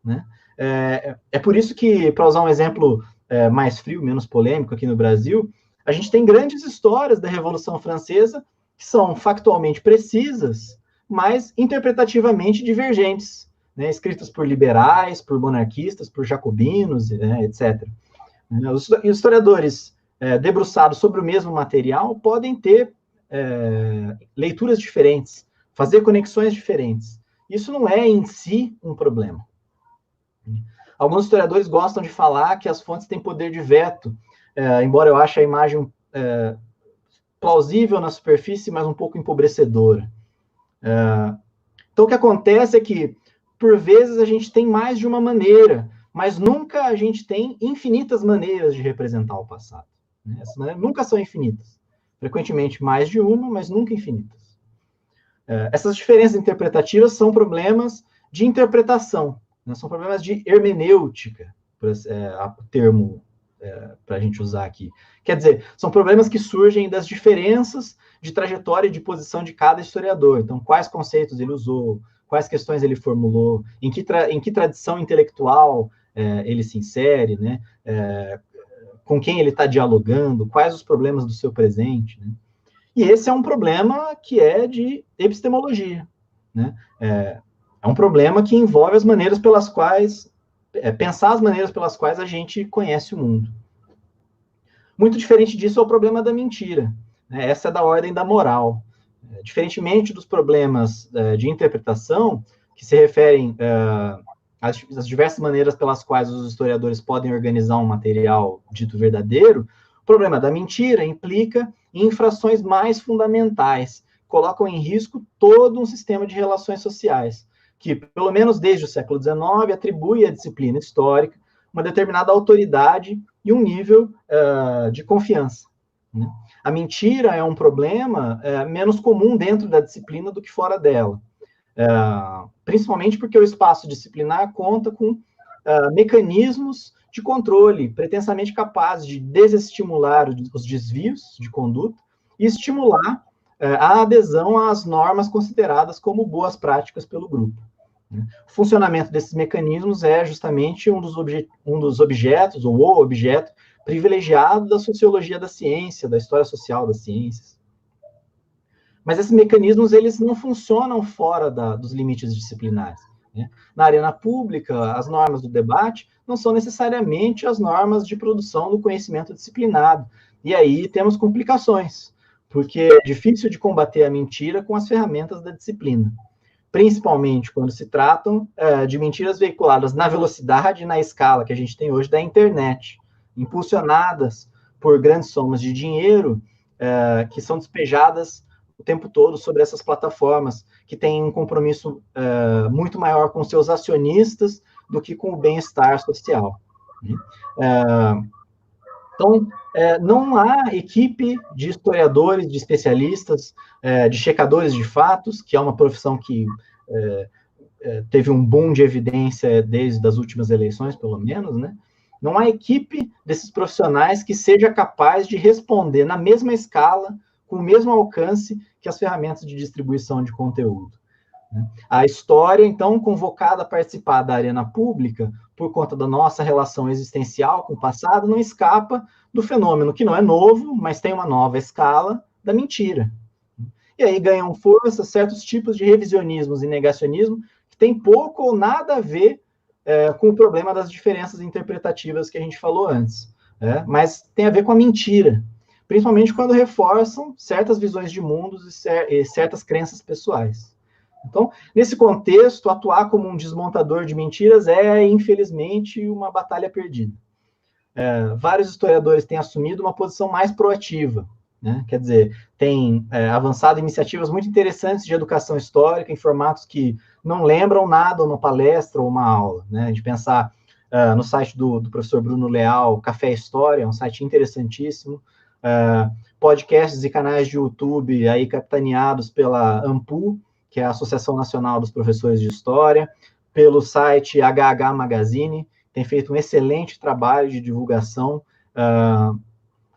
né? É por isso que, para usar um exemplo mais frio, menos polêmico aqui no Brasil, a gente tem grandes histórias da Revolução Francesa que são factualmente precisas, mas interpretativamente divergentes, né? Escritas por liberais, por monarquistas, por jacobinos, etc. Os historiadores debruçados sobre o mesmo material podem ter leituras diferentes, fazer conexões diferentes. Isso não é em si um problema. Alguns historiadores gostam de falar que as fontes têm poder de veto, embora eu ache a imagem plausível na superfície, mas um pouco empobrecedora. Então, o que acontece é que, por vezes, a gente tem mais de uma maneira, mas nunca a gente tem infinitas maneiras de representar o passado, né? Essas maneiras nunca são infinitas. frequentemente mais de uma, mas nunca infinitas. Essas diferenças interpretativas são problemas de interpretação, né? São problemas de hermenêutica, o termo para a gente usar aqui. Quer dizer, são problemas que surgem das diferenças de trajetória e de posição de cada historiador. Então, quais conceitos ele usou, quais questões ele formulou, em que tradição intelectual ele se insere, né? Com quem ele está dialogando, quais os problemas do seu presente, né? E esse é um problema que é de epistemologia, né? É um problema que envolve as maneiras pelas quais, pensar as maneiras pelas quais a gente conhece o mundo. Muito diferente disso é o problema da mentira, né? Essa é da ordem da moral. Diferentemente dos problemas de interpretação, que se referem às diversas maneiras pelas quais os historiadores podem organizar um material dito verdadeiro, o problema da mentira implica em infrações mais fundamentais, colocam em risco todo um sistema de relações sociais, que, pelo menos desde o século XIX, atribui à disciplina histórica uma determinada autoridade e um nível de confiança, né? A mentira é um problema menos comum dentro da disciplina do que fora dela, principalmente porque o espaço disciplinar conta com mecanismos de controle pretensamente capazes de desestimular os desvios de conduta e estimular a adesão às normas consideradas como boas práticas pelo grupo. O funcionamento desses mecanismos é justamente um dos objetos, ou o objeto, privilegiado da sociologia da ciência, da história social das ciências. Mas esses mecanismos, eles não funcionam fora dos limites disciplinares, né? Na arena pública, as normas do debate não são necessariamente as normas de produção do conhecimento disciplinado. E aí temos complicações, porque é difícil de combater a mentira com as ferramentas da disciplina, principalmente quando se tratam de mentiras veiculadas na velocidade e na escala que a gente tem hoje da internet, impulsionadas por grandes somas de dinheiro que são despejadas o tempo todo sobre essas plataformas, que têm um compromisso muito maior com seus acionistas do que com o bem-estar social. Então, não há equipe de historiadores, de especialistas, de checadores de fatos, que é uma profissão que teve um boom de evidência desde as últimas eleições, pelo menos, né? Não há equipe desses profissionais que seja capaz de responder na mesma escala, com o mesmo alcance que as ferramentas de distribuição de conteúdo, né? A história, então, convocada a participar da arena pública, por conta da nossa relação existencial com o passado, não escapa do fenômeno que não é novo, mas tem uma nova escala, da mentira. E aí ganham força certos tipos de revisionismos e negacionismo que tem pouco ou nada a ver com o problema das diferenças interpretativas que a gente falou antes, mas tem a ver com a mentira, principalmente quando reforçam certas visões de mundos e certas crenças pessoais. Então, nesse contexto, atuar como um desmontador de mentiras é, infelizmente, uma batalha perdida. Vários historiadores têm assumido uma posição mais proativa, né? Quer dizer, têm avançado iniciativas muito interessantes de educação histórica em formatos que não lembram nada uma palestra ou uma aula, né? A gente pensar no site do professor Bruno Leal, Café História, é um site interessantíssimo, podcasts e canais de YouTube aí capitaneados pela ANPU, que é a Associação Nacional dos Professores de História, pelo site HH Magazine, tem feito um excelente trabalho de divulgação,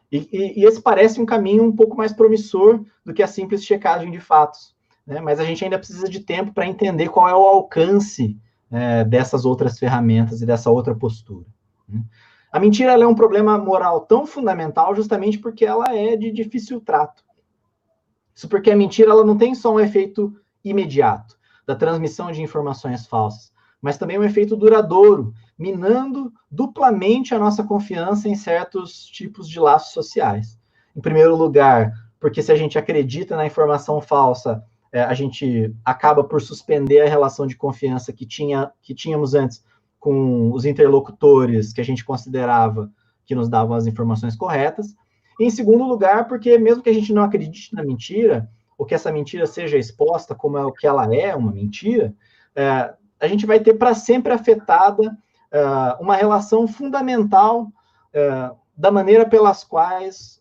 e esse parece um caminho um pouco mais promissor do que a simples checagem de fatos, né? Mas a gente ainda precisa de tempo para entender qual é o alcance dessas outras ferramentas e dessa outra postura, né? A mentira ela é um problema moral tão fundamental justamente porque ela é de difícil trato. Isso porque a mentira ela não tem só um efeito imediato da transmissão de informações falsas, mas também um efeito duradouro, minando duplamente a nossa confiança em certos tipos de laços sociais. Em primeiro lugar, porque se a gente acredita na informação falsa, a gente acaba por suspender a relação de confiança que tínhamos antes com os interlocutores que a gente considerava que nos davam as informações corretas. E, em segundo lugar, porque mesmo que a gente não acredite na mentira, ou que essa mentira seja exposta como é o que ela é, uma mentira, a gente vai ter para sempre afetada uma relação fundamental da maneira pelas quais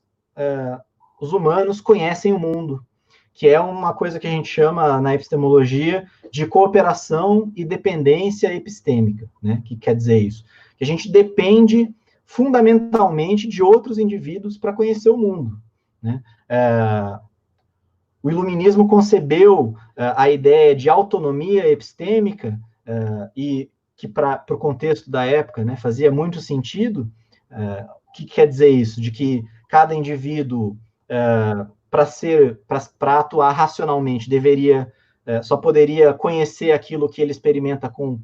os humanos conhecem o mundo, que é uma coisa que a gente chama na epistemologia de cooperação e dependência epistêmica, né? Que quer dizer isso? Que a gente depende fundamentalmente de outros indivíduos para conhecer o mundo, né? O iluminismo concebeu a ideia de autonomia epistêmica e que para o contexto da época, né, fazia muito sentido. O que quer dizer isso? De que cada indivíduo, para atuar racionalmente, só poderia conhecer aquilo que ele experimenta com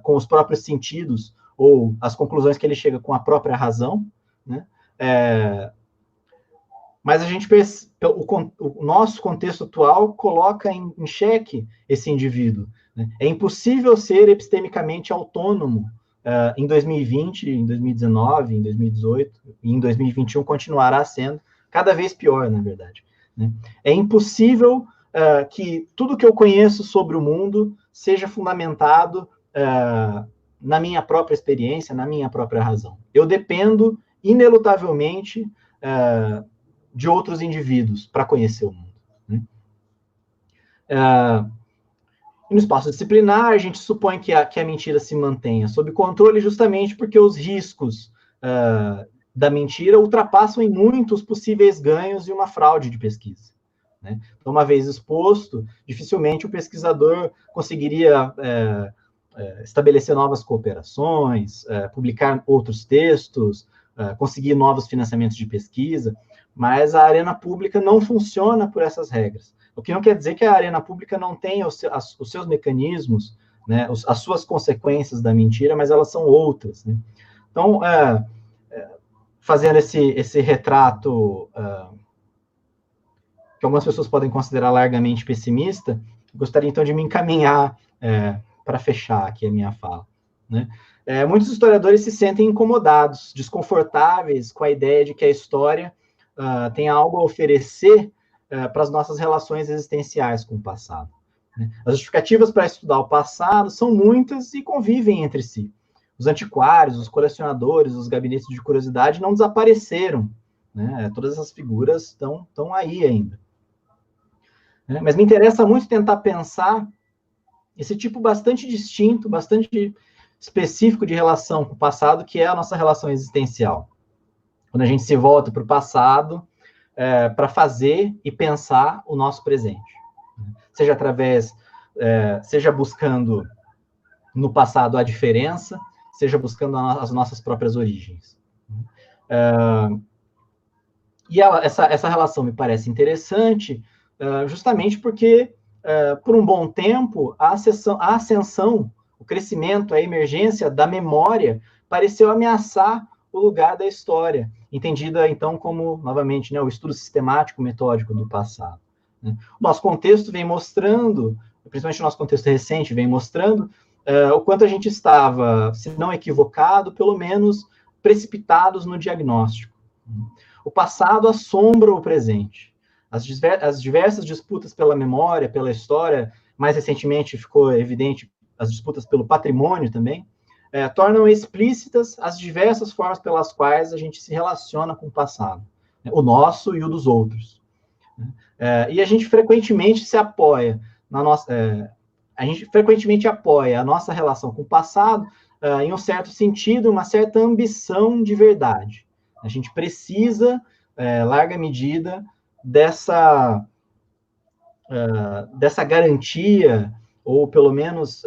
os próprios sentidos, ou as conclusões que ele chega com a própria razão, né? Mas o nosso contexto atual coloca em xeque esse indivíduo, né? É impossível ser epistemicamente autônomo em 2020, em 2019, em 2018, e em 2021 continuará sendo cada vez pior, na verdade, né? É impossível que tudo que eu conheço sobre o mundo seja fundamentado na minha própria experiência, na minha própria razão. Eu dependo, inelutavelmente, de outros indivíduos para conhecer o mundo, né? No espaço disciplinar, a gente supõe que a mentira se mantenha sob controle justamente porque os riscos da mentira ultrapassam em muito os possíveis ganhos de uma fraude de pesquisa, né? Então, uma vez exposto, dificilmente o pesquisador conseguiria estabelecer novas cooperações, publicar outros textos, conseguir novos financiamentos de pesquisa, mas a arena pública não funciona por essas regras. O que não quer dizer que a arena pública não tenha os seus mecanismos, né, as suas consequências da mentira, mas elas são outras, né? Então, fazendo esse retrato que algumas pessoas podem considerar largamente pessimista, gostaria então de me encaminhar para fechar aqui a minha fala, né? Muitos historiadores se sentem incomodados, desconfortáveis com a ideia de que a história tem algo a oferecer para as nossas relações existenciais com o passado, né? As justificativas para estudar o passado são muitas e convivem entre si. Os antiquários, os colecionadores, os gabinetes de curiosidade não desapareceram, né? Todas essas figuras estão aí ainda, né? Mas me interessa muito tentar pensar esse tipo bastante distinto, bastante específico de relação com o passado, que é a nossa relação existencial. Quando a gente se volta para o passado para fazer e pensar o nosso presente, seja buscando no passado a diferença, seja buscando as nossas próprias origens. E essa relação me parece interessante, justamente porque, por um bom tempo, a ascensão, o crescimento, a emergência da memória pareceu ameaçar o lugar da história, entendida, então, como, novamente, né, o estudo sistemático, metódico do passado, né? O nosso contexto vem mostrando, principalmente o nosso contexto recente, vem mostrando o quanto a gente estava, se não equivocado, pelo menos precipitados no diagnóstico. O passado assombra o presente. As diversas disputas pela memória, pela história, mais recentemente ficou evidente as disputas pelo patrimônio também, tornam explícitas as diversas formas pelas quais a gente se relaciona com o passado, né, o nosso e o dos outros. E a gente frequentemente se apoia a nossa relação com o passado em um certo sentido, uma certa ambição de verdade. A gente precisa, larga medida, dessa garantia, ou pelo menos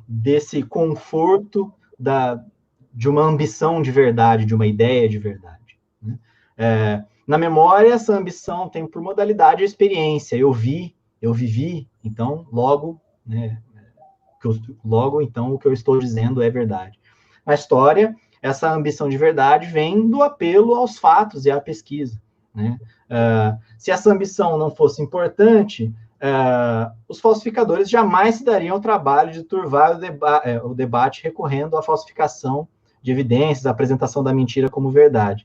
desse conforto de uma ambição de verdade, de uma ideia de verdade, né? Na memória, essa ambição tem por modalidade a experiência. Eu vivi, então, logo, né, então, o que eu estou dizendo é verdade. Na história, essa ambição de verdade vem do apelo aos fatos e à pesquisa, né? Se essa ambição não fosse importante, os falsificadores jamais se dariam o trabalho de turvar o debate recorrendo à falsificação de evidências, à apresentação da mentira como verdade.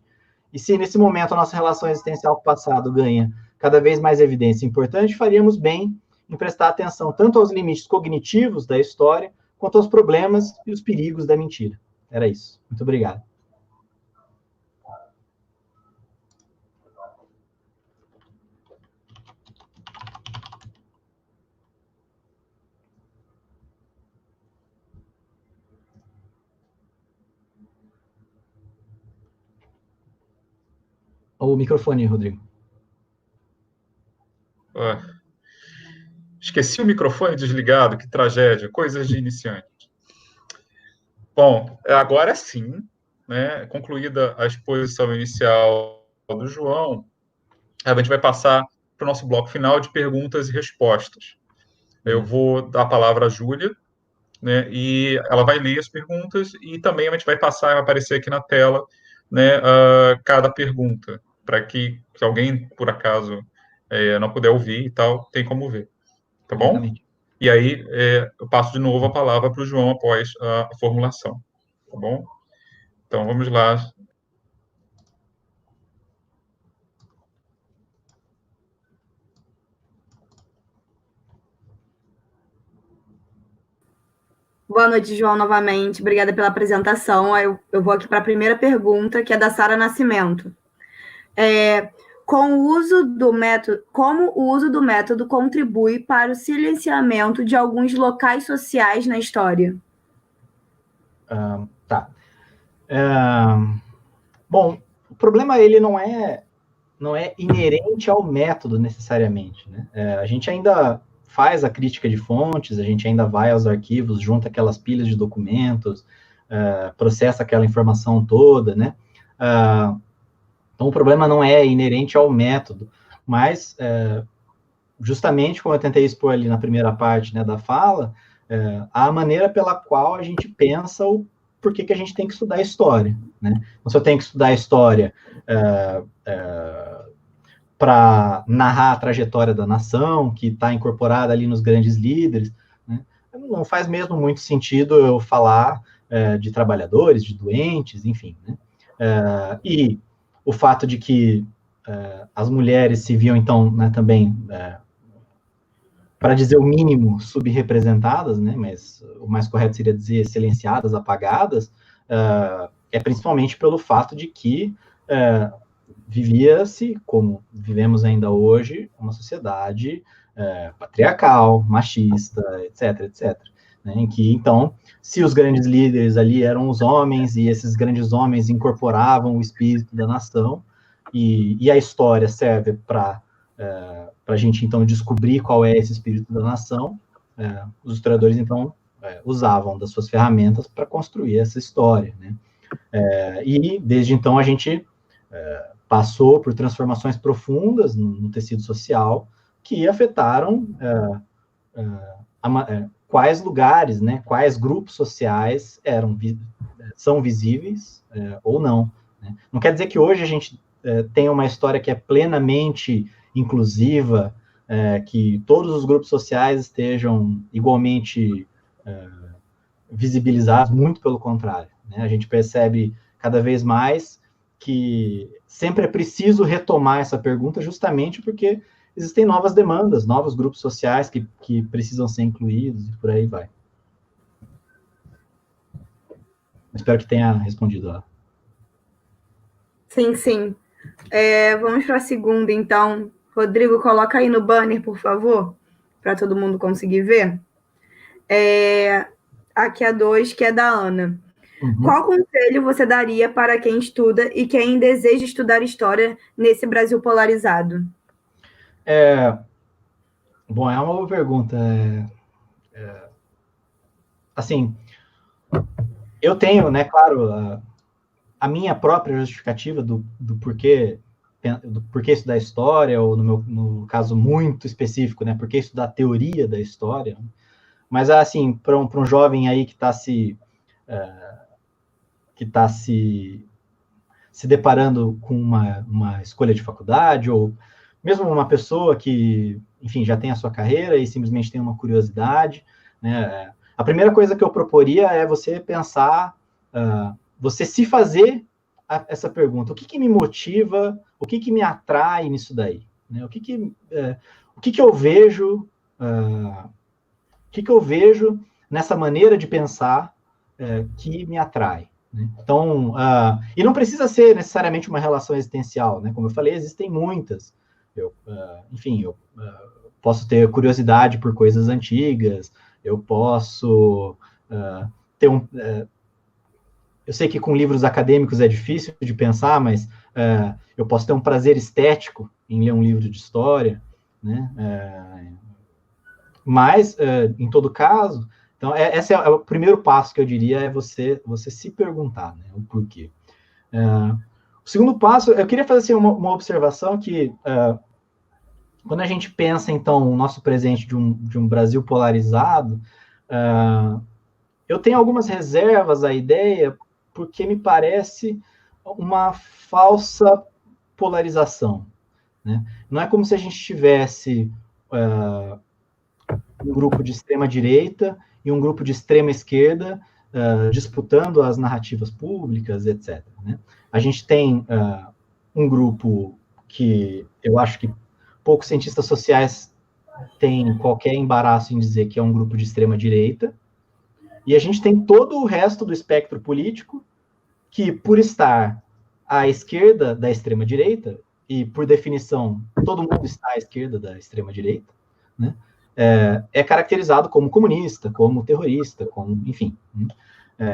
E se nesse momento a nossa relação existencial com o passado ganha cada vez mais evidência importante, faríamos bem em prestar atenção tanto aos limites cognitivos da história, quanto aos problemas e os perigos da mentira. Era isso. Muito obrigado. O microfone, Rodrigo. Esqueci o microfone desligado, que tragédia, coisas de iniciante. Bom, agora sim, né, concluída a exposição inicial do João, a gente vai passar para o nosso bloco final de perguntas e respostas. Eu vou dar a palavra à Júlia, né, e ela vai ler as perguntas e também a gente vai passar, vai aparecer aqui na tela, né, cada pergunta, para que se alguém, por acaso, não puder ouvir e tal, tem como ver. Tá bom? Exatamente. E aí eu passo de novo a palavra para o João após a formulação. Tá bom? Então, vamos lá. Boa noite, João, novamente. Obrigada pela apresentação. Eu vou aqui para a primeira pergunta, que é da Sara Nascimento. Como o uso do método contribui para o silenciamento de alguns locais sociais na história? Tá. Bom, o problema ele não é inerente ao método necessariamente, né? A gente ainda faz a crítica de fontes, a gente ainda vai aos arquivos, junta aquelas pilhas de documentos, processa aquela informação toda, né? Então, o problema não é inerente ao método, mas, justamente como eu tentei expor ali na primeira parte, né, da fala, a maneira pela qual a gente pensa o porquê que a gente tem que estudar história, né? Então, se eu tenho que estudar história para narrar a trajetória da nação, que está incorporada ali nos grandes líderes, né, não faz mesmo muito sentido eu falar de trabalhadores, de doentes, enfim, né? E o fato de que as mulheres se viam, então, né, também, para dizer o mínimo, subrepresentadas, né, mas o mais correto seria dizer silenciadas, apagadas, é principalmente pelo fato de que vivia-se, como vivemos ainda hoje, uma sociedade patriarcal, machista, etc., etc., né, em que, então, se os grandes líderes ali eram os homens, e esses grandes homens incorporavam o espírito da nação, e a história serve para a gente, então, descobrir qual é esse espírito da nação, os historiadores, então, usavam das suas ferramentas para construir essa história, né? E, desde então, a gente passou por transformações profundas no tecido social que afetaram quais lugares, né, quais grupos sociais são visíveis ou não, né? Não quer dizer que hoje a gente tenha uma história que é plenamente inclusiva, que todos os grupos sociais estejam igualmente visibilizados, muito pelo contrário, né? A gente percebe cada vez mais que sempre é preciso retomar essa pergunta justamente porque existem novas demandas, novos grupos sociais que precisam ser incluídos e por aí vai. Espero que tenha respondido lá. Sim, sim. Vamos para a segunda, então. Rodrigo, coloca aí no banner, por favor, para todo mundo conseguir ver. Aqui a 2, que é da Ana. Uhum. Qual conselho você daria para quem estuda e quem deseja estudar história nesse Brasil polarizado? Bom, é uma boa pergunta. Assim, eu tenho, né, claro, a minha própria justificativa do porquê estudar história, ou no caso muito específico, né, por que estudar teoria da história. Mas, assim, para um jovem aí que está se deparando com uma escolha de faculdade, ou mesmo uma pessoa que, enfim, já tem a sua carreira e simplesmente tem uma curiosidade, né, a primeira coisa que eu proporia é você pensar, você se fazer essa pergunta: o que me motiva, o que me atrai nisso daí? Né? O que eu vejo, o que eu vejo nessa maneira de pensar que me atrai? Né? Então, e não precisa ser necessariamente uma relação existencial, né? Como eu falei, existem muitas. Enfim, eu posso ter curiosidade por coisas antigas, eu posso eu sei que com livros acadêmicos é difícil de pensar, mas eu posso ter um prazer estético em ler um livro de história, né? Mas, em todo caso, então, esse é o primeiro passo que eu diria, é você se perguntar, né, o porquê. O segundo passo, eu queria fazer assim, uma observação que, quando a gente pensa, então, o nosso presente de um Brasil polarizado, eu tenho algumas reservas à ideia, porque me parece uma falsa polarização, né? Não é como se a gente tivesse um grupo de extrema-direita e um grupo de extrema-esquerda disputando as narrativas públicas, etc. Né? A gente tem um grupo que eu acho que poucos cientistas sociais têm qualquer embaraço em dizer que é um grupo de extrema-direita, e a gente tem todo o resto do espectro político que, por estar à esquerda da extrema-direita, e, por definição, todo mundo está à esquerda da extrema-direita, né? É caracterizado como comunista, como terrorista, como, enfim.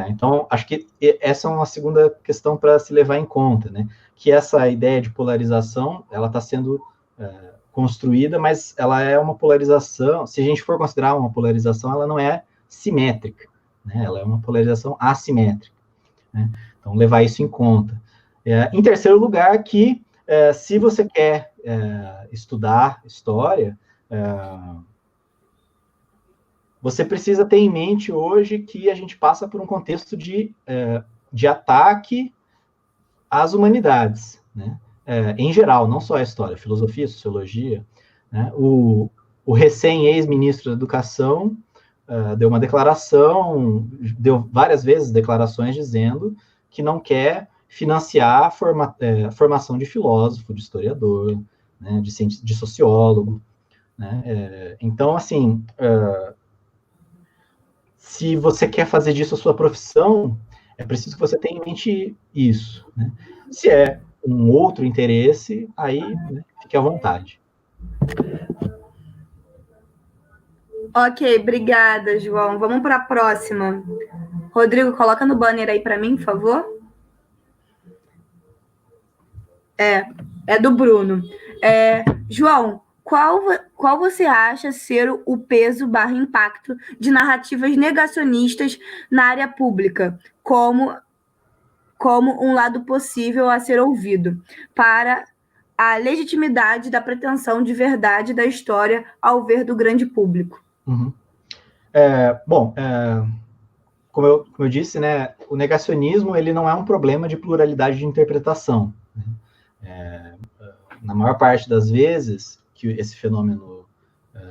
Então, acho que essa é uma segunda questão para se levar em conta, né? Que essa ideia de polarização, ela está sendo construída, mas ela é uma polarização, se a gente for considerar uma polarização, ela não é simétrica, né? Ela é uma polarização assimétrica, né? Então, levar isso em conta. Em terceiro lugar, que se você quer estudar história, você precisa ter em mente hoje que a gente passa por um contexto de ataque às humanidades, né? Em geral, não só a história, filosofia, sociologia, né? O recém-ex-ministro da Educação deu uma declaração, deu várias vezes declarações dizendo que não quer financiar a formação de filósofo, de historiador, né, de sociólogo, né? Então, assim, se você quer fazer disso a sua profissão, é preciso que você tenha em mente isso, né? Se é um outro interesse, aí, né, fique à vontade. Ok, obrigada, João. Vamos para a próxima. Rodrigo, coloca no banner aí para mim, por favor. É do Bruno. João, qual você acha ser o peso / impacto de narrativas negacionistas na área pública, como um lado possível a ser ouvido, para a legitimidade da pretensão de verdade da história ao ver do grande público? Uhum. Como eu disse, né, o negacionismo ele não é um problema de pluralidade de interpretação. Na maior parte das vezes que esse fenômeno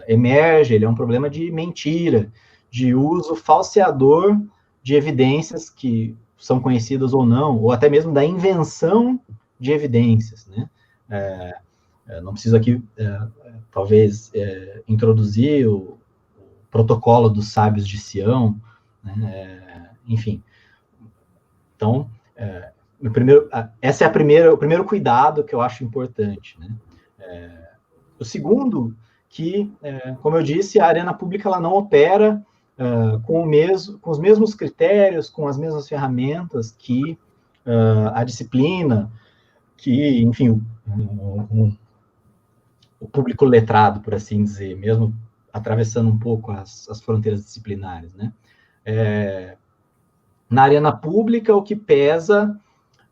emerge, ele é um problema de mentira, de uso falseador de evidências que são conhecidas ou não, ou até mesmo da invenção de evidências, né? Não preciso aqui, talvez, introduzir o protocolo dos sábios de Sião, né? Enfim. Então, esse é o primeiro cuidado que eu acho importante, né? O segundo, que, como eu disse, a arena pública ela não opera com os mesmos critérios, com as mesmas ferramentas que a disciplina, que, enfim, o público letrado, por assim dizer, mesmo atravessando um pouco as fronteiras disciplinares, né? Na arena pública, o que pesa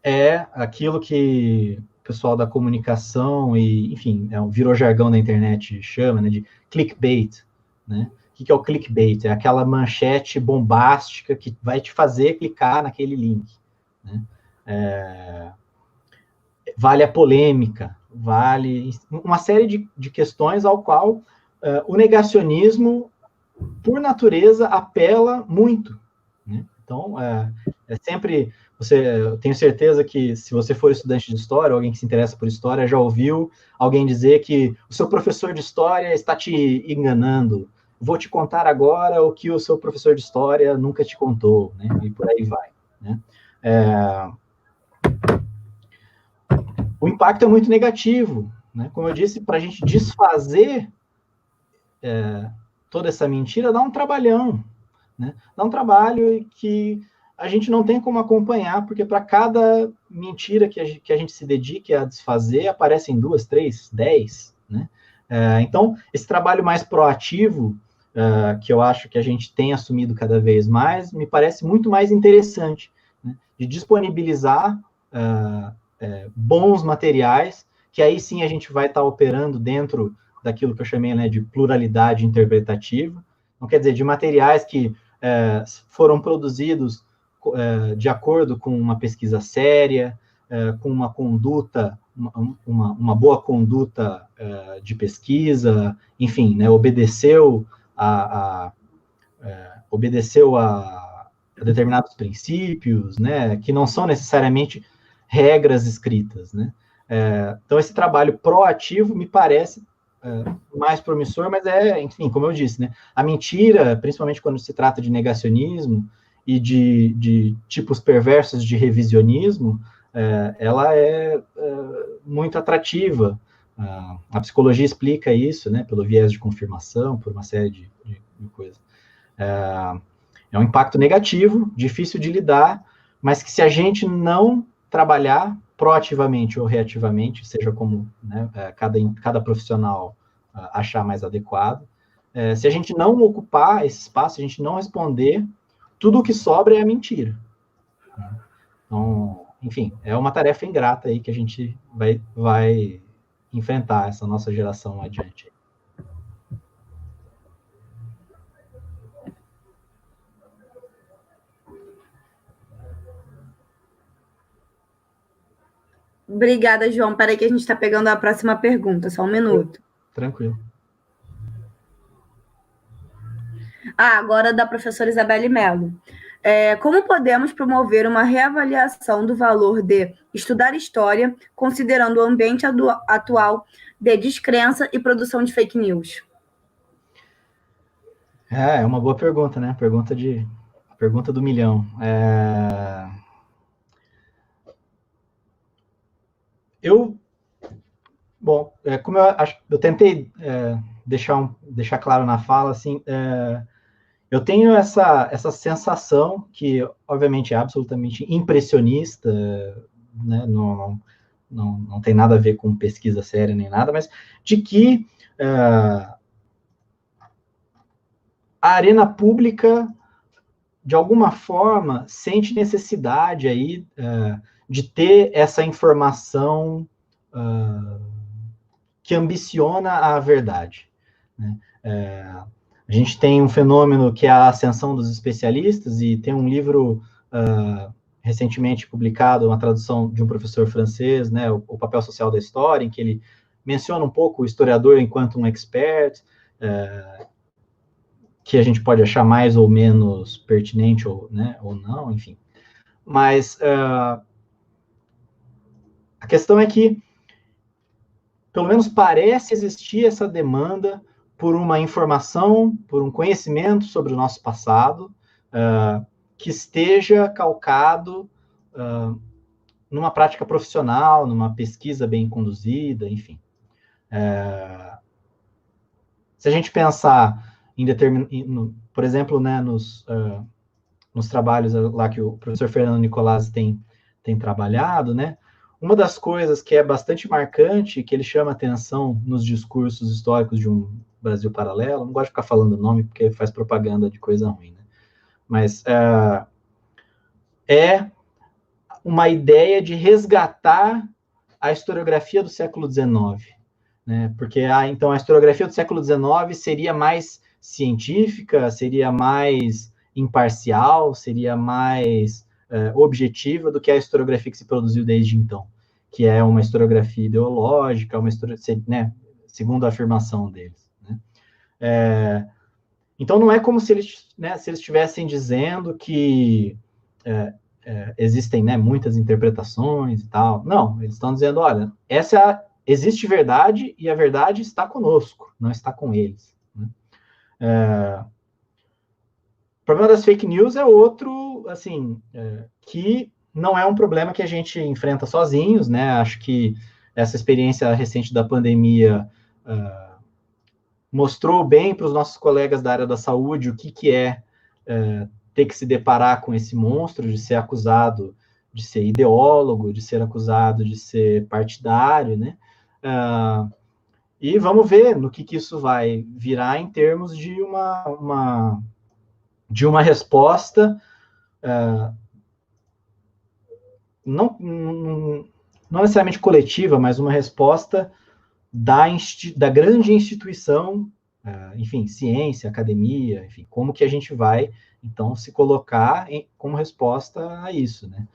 é aquilo que o pessoal da comunicação e, enfim, virou jargão da internet, chama, né, de clickbait, né? O que é o clickbait? É aquela manchete bombástica que vai te fazer clicar naquele link, né? Vale a polêmica, vale uma série de questões ao qual o negacionismo, por natureza, apela muito, né? Então, sempre... eu tenho certeza que, se você for estudante de história, ou alguém que se interessa por história, já ouviu alguém dizer que o seu professor de história está te enganando. Vou te contar agora o que o seu professor de história nunca te contou, né? E por aí vai, né? O impacto é muito negativo, né? Como eu disse, para a gente desfazer toda essa mentira, dá um trabalhão, né? Dá um trabalho que a gente não tem como acompanhar, porque para cada mentira que a gente se dedique a desfazer, aparecem 2, 3, 10, né? Então, esse trabalho mais proativo, que eu acho que a gente tem assumido cada vez mais, me parece muito mais interessante, né? De disponibilizar bons materiais, que aí sim a gente vai estar operando dentro daquilo que eu chamei, né, de pluralidade interpretativa. Então, quer dizer, de materiais que foram produzidos de acordo com uma pesquisa séria, com uma conduta, uma boa conduta de pesquisa, enfim, né, obedeceu a determinados princípios, né, que não são necessariamente regras escritas, né. Então, esse trabalho proativo me parece mais promissor, mas enfim, como eu disse, né, a mentira, principalmente quando se trata de negacionismo e de tipos perversos de revisionismo, ela é muito atrativa. A psicologia explica isso, né, pelo viés de confirmação, por uma série de coisas. É um impacto negativo, difícil de lidar, mas que se a gente não trabalhar proativamente ou reativamente, seja como, né, cada profissional achar mais adequado, se a gente não ocupar esse espaço, se a gente não responder, tudo o que sobra é a mentira. Então, enfim, é uma tarefa ingrata aí que a gente vai enfrentar essa nossa geração adiante. Obrigada, João. Peraí que a gente está pegando a próxima pergunta, só um minuto. Tranquilo. Agora da professora Isabelle Mello. Como podemos promover uma reavaliação do valor de estudar história, considerando o ambiente atual de descrença e produção de fake news? É uma boa pergunta, né? Pergunta do milhão. Como eu tentei deixar claro na fala, assim, eu tenho essa sensação que, obviamente, é absolutamente impressionista, né, não tem nada a ver com pesquisa séria nem nada, mas de que a arena pública, de alguma forma, sente necessidade aí de ter essa informação que ambiciona a verdade, né? A gente tem um fenômeno que é a ascensão dos especialistas, e tem um livro recentemente publicado, uma tradução de um professor francês, né, o papel social da história, em que ele menciona um pouco o historiador enquanto um expert, que a gente pode achar mais ou menos pertinente, ou não, enfim. Mas a questão é que, pelo menos parece existir essa demanda por uma informação, por um conhecimento sobre o nosso passado, que esteja calcado numa prática profissional, numa pesquisa bem conduzida, enfim. Se a gente pensar por exemplo, né, nos trabalhos lá que o professor Fernando Nicolazzi tem trabalhado, né, uma das coisas que é bastante marcante, que ele chama atenção nos discursos históricos de um Brasil paralelo, não gosto de ficar falando o nome, porque faz propaganda de coisa ruim, né? Mas é uma ideia de resgatar a historiografia do século XIX, né? Porque então a historiografia do século XIX seria mais científica, seria mais imparcial, seria mais objetiva do que a historiografia que se produziu desde então, que é uma historiografia ideológica, né, segundo a afirmação deles, né? Então, não é como se eles estivessem dizendo que existem, né, muitas interpretações e tal. Não, eles estão dizendo, olha, existe verdade e a verdade está conosco, não está com eles, né? O problema das fake news é outro, assim, que não é um problema que a gente enfrenta sozinhos, né? Acho que essa experiência recente da pandemia mostrou bem para os nossos colegas da área da saúde o que é ter que se deparar com esse monstro de ser acusado de ser ideólogo, de ser acusado de ser partidário, né? E vamos ver no que isso vai virar em termos de uma resposta não necessariamente coletiva, mas uma resposta da grande instituição, enfim, ciência, academia, enfim, como que a gente vai, então, se colocar como resposta a isso, né?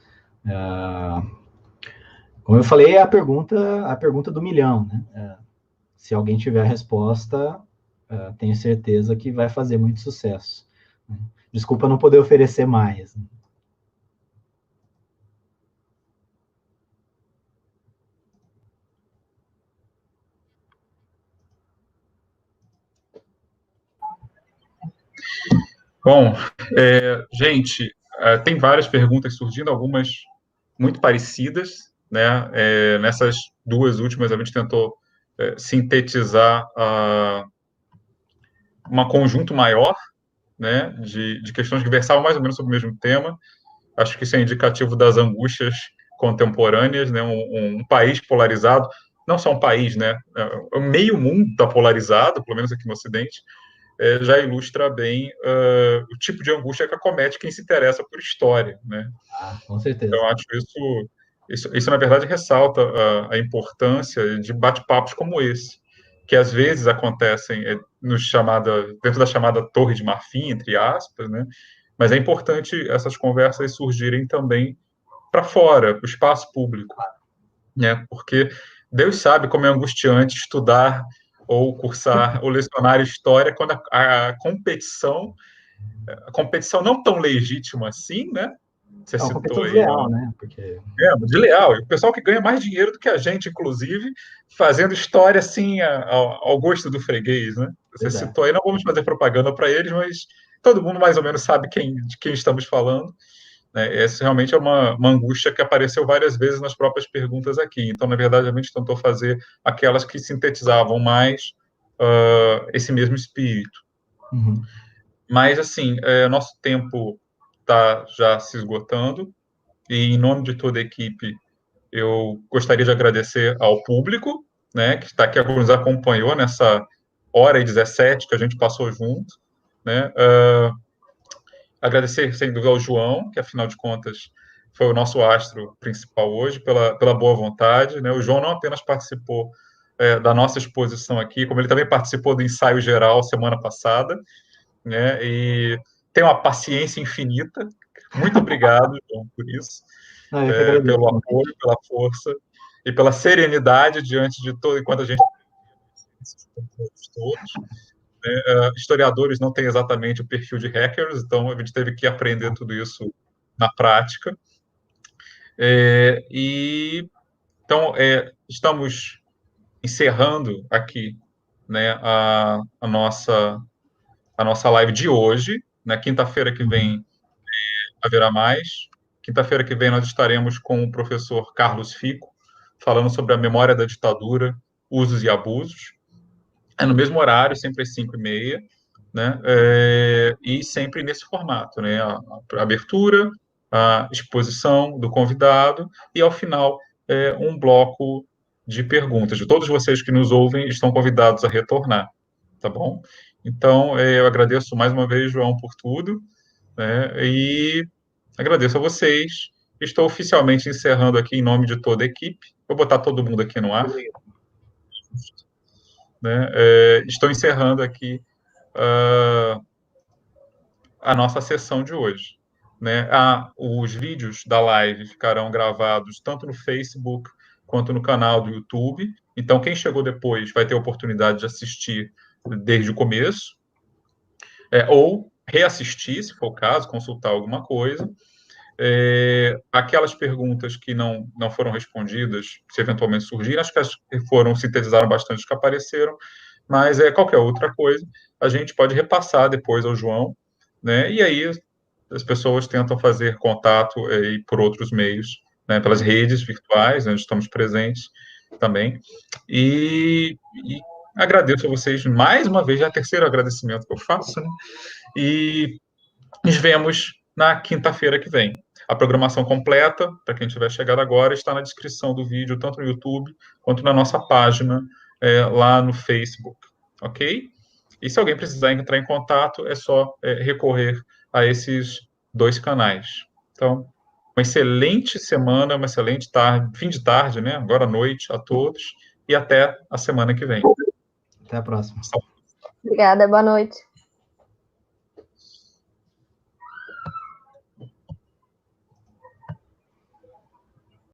Como eu falei, é a pergunta do milhão, né? Se alguém tiver a resposta, tenho certeza que vai fazer muito sucesso, né? Desculpa não poder oferecer mais, né? Bom, gente, tem várias perguntas surgindo, algumas muito parecidas, né? Nessas duas últimas, a gente tentou sintetizar um conjunto maior, né, de questões que versavam mais ou menos sobre o mesmo tema. Acho que isso é indicativo das angústias contemporâneas, né? Um país polarizado, não só um país, né? O meio mundo está polarizado, pelo menos aqui no Ocidente, já ilustra bem o tipo de angústia que acomete quem se interessa por história, né? Com certeza. Então, acho isso na verdade, ressalta a importância de bate-papos como esse, que às vezes acontecem dentro da chamada Torre de Marfim, entre aspas, né? Mas é importante essas conversas surgirem também para fora, para o espaço público, né? Porque Deus sabe como é angustiante estudar ou cursar ou lecionar história quando a competição não tão legítima assim, né? Você É uma citou competição aí, desleal, né? Porque... desleal. E o pessoal que ganha mais dinheiro do que a gente, inclusive, fazendo história assim ao gosto do freguês, né? Você citou aí, não vamos fazer propaganda para eles, mas todo mundo mais ou menos sabe de quem estamos falando, né? Essa realmente é uma angústia que apareceu várias vezes nas próprias perguntas aqui. Então, na verdade, a gente tentou fazer aquelas que sintetizavam mais esse mesmo espírito. Uhum. Mas, assim, nosso tempo está já se esgotando, e em nome de toda a equipe, eu gostaria de agradecer ao público, né, que está aqui, que nos acompanhou nessa hora e 17 que a gente passou junto, né? Agradecer, sem dúvida, ao João, que, afinal de contas, foi o nosso astro principal hoje, pela boa vontade, né? O João não apenas participou da nossa exposição aqui, como ele também participou do ensaio geral semana passada, né? E tem uma paciência infinita. Muito obrigado, João, por isso, pelo apoio, pela força e pela serenidade diante de todo, enquanto a gente todos. Historiadores não têm exatamente o perfil de hackers, então a gente teve que aprender tudo isso na prática. Então, estamos encerrando aqui, né, a nossa live de hoje. Na quinta-feira que vem haverá mais. Quinta-feira que vem nós estaremos com o professor Carlos Fico, falando sobre a memória da ditadura, usos e abusos. No mesmo horário, sempre às 5h30, né? E sempre nesse formato, né? A abertura, a exposição do convidado e, ao final, um bloco de perguntas. De todos vocês que nos ouvem estão convidados a retornar, tá bom? Então, eu agradeço mais uma vez, João, por tudo, né? E agradeço a vocês. Estou oficialmente encerrando aqui em nome de toda a equipe. Vou botar todo mundo aqui no ar. Né? Estou encerrando aqui a nossa sessão de hoje. Né? Os vídeos da live ficarão gravados tanto no Facebook quanto no canal do YouTube. Então, quem chegou depois vai ter a oportunidade de assistir desde o começo, ou reassistir, se for o caso, consultar alguma coisa. Aquelas perguntas que não foram respondidas, se eventualmente surgirem, acho que as que foram, sintetizaram bastante que apareceram, mas qualquer outra coisa, a gente pode repassar depois ao João, né? E aí as pessoas tentam fazer contato por outros meios, né? Pelas redes virtuais, onde estamos presentes também. E agradeço a vocês mais uma vez, já é o terceiro agradecimento que eu faço, né? E nos vemos na quinta-feira que vem. A programação completa, para quem tiver chegado agora, está na descrição do vídeo, tanto no YouTube quanto na nossa página lá no Facebook, ok? E se alguém precisar entrar em contato, é só recorrer a esses 2 canais. Então, uma excelente semana, uma excelente tarde, fim de tarde, né? Agora à noite a todos, e até a semana que vem. Até a próxima. Obrigada, boa noite.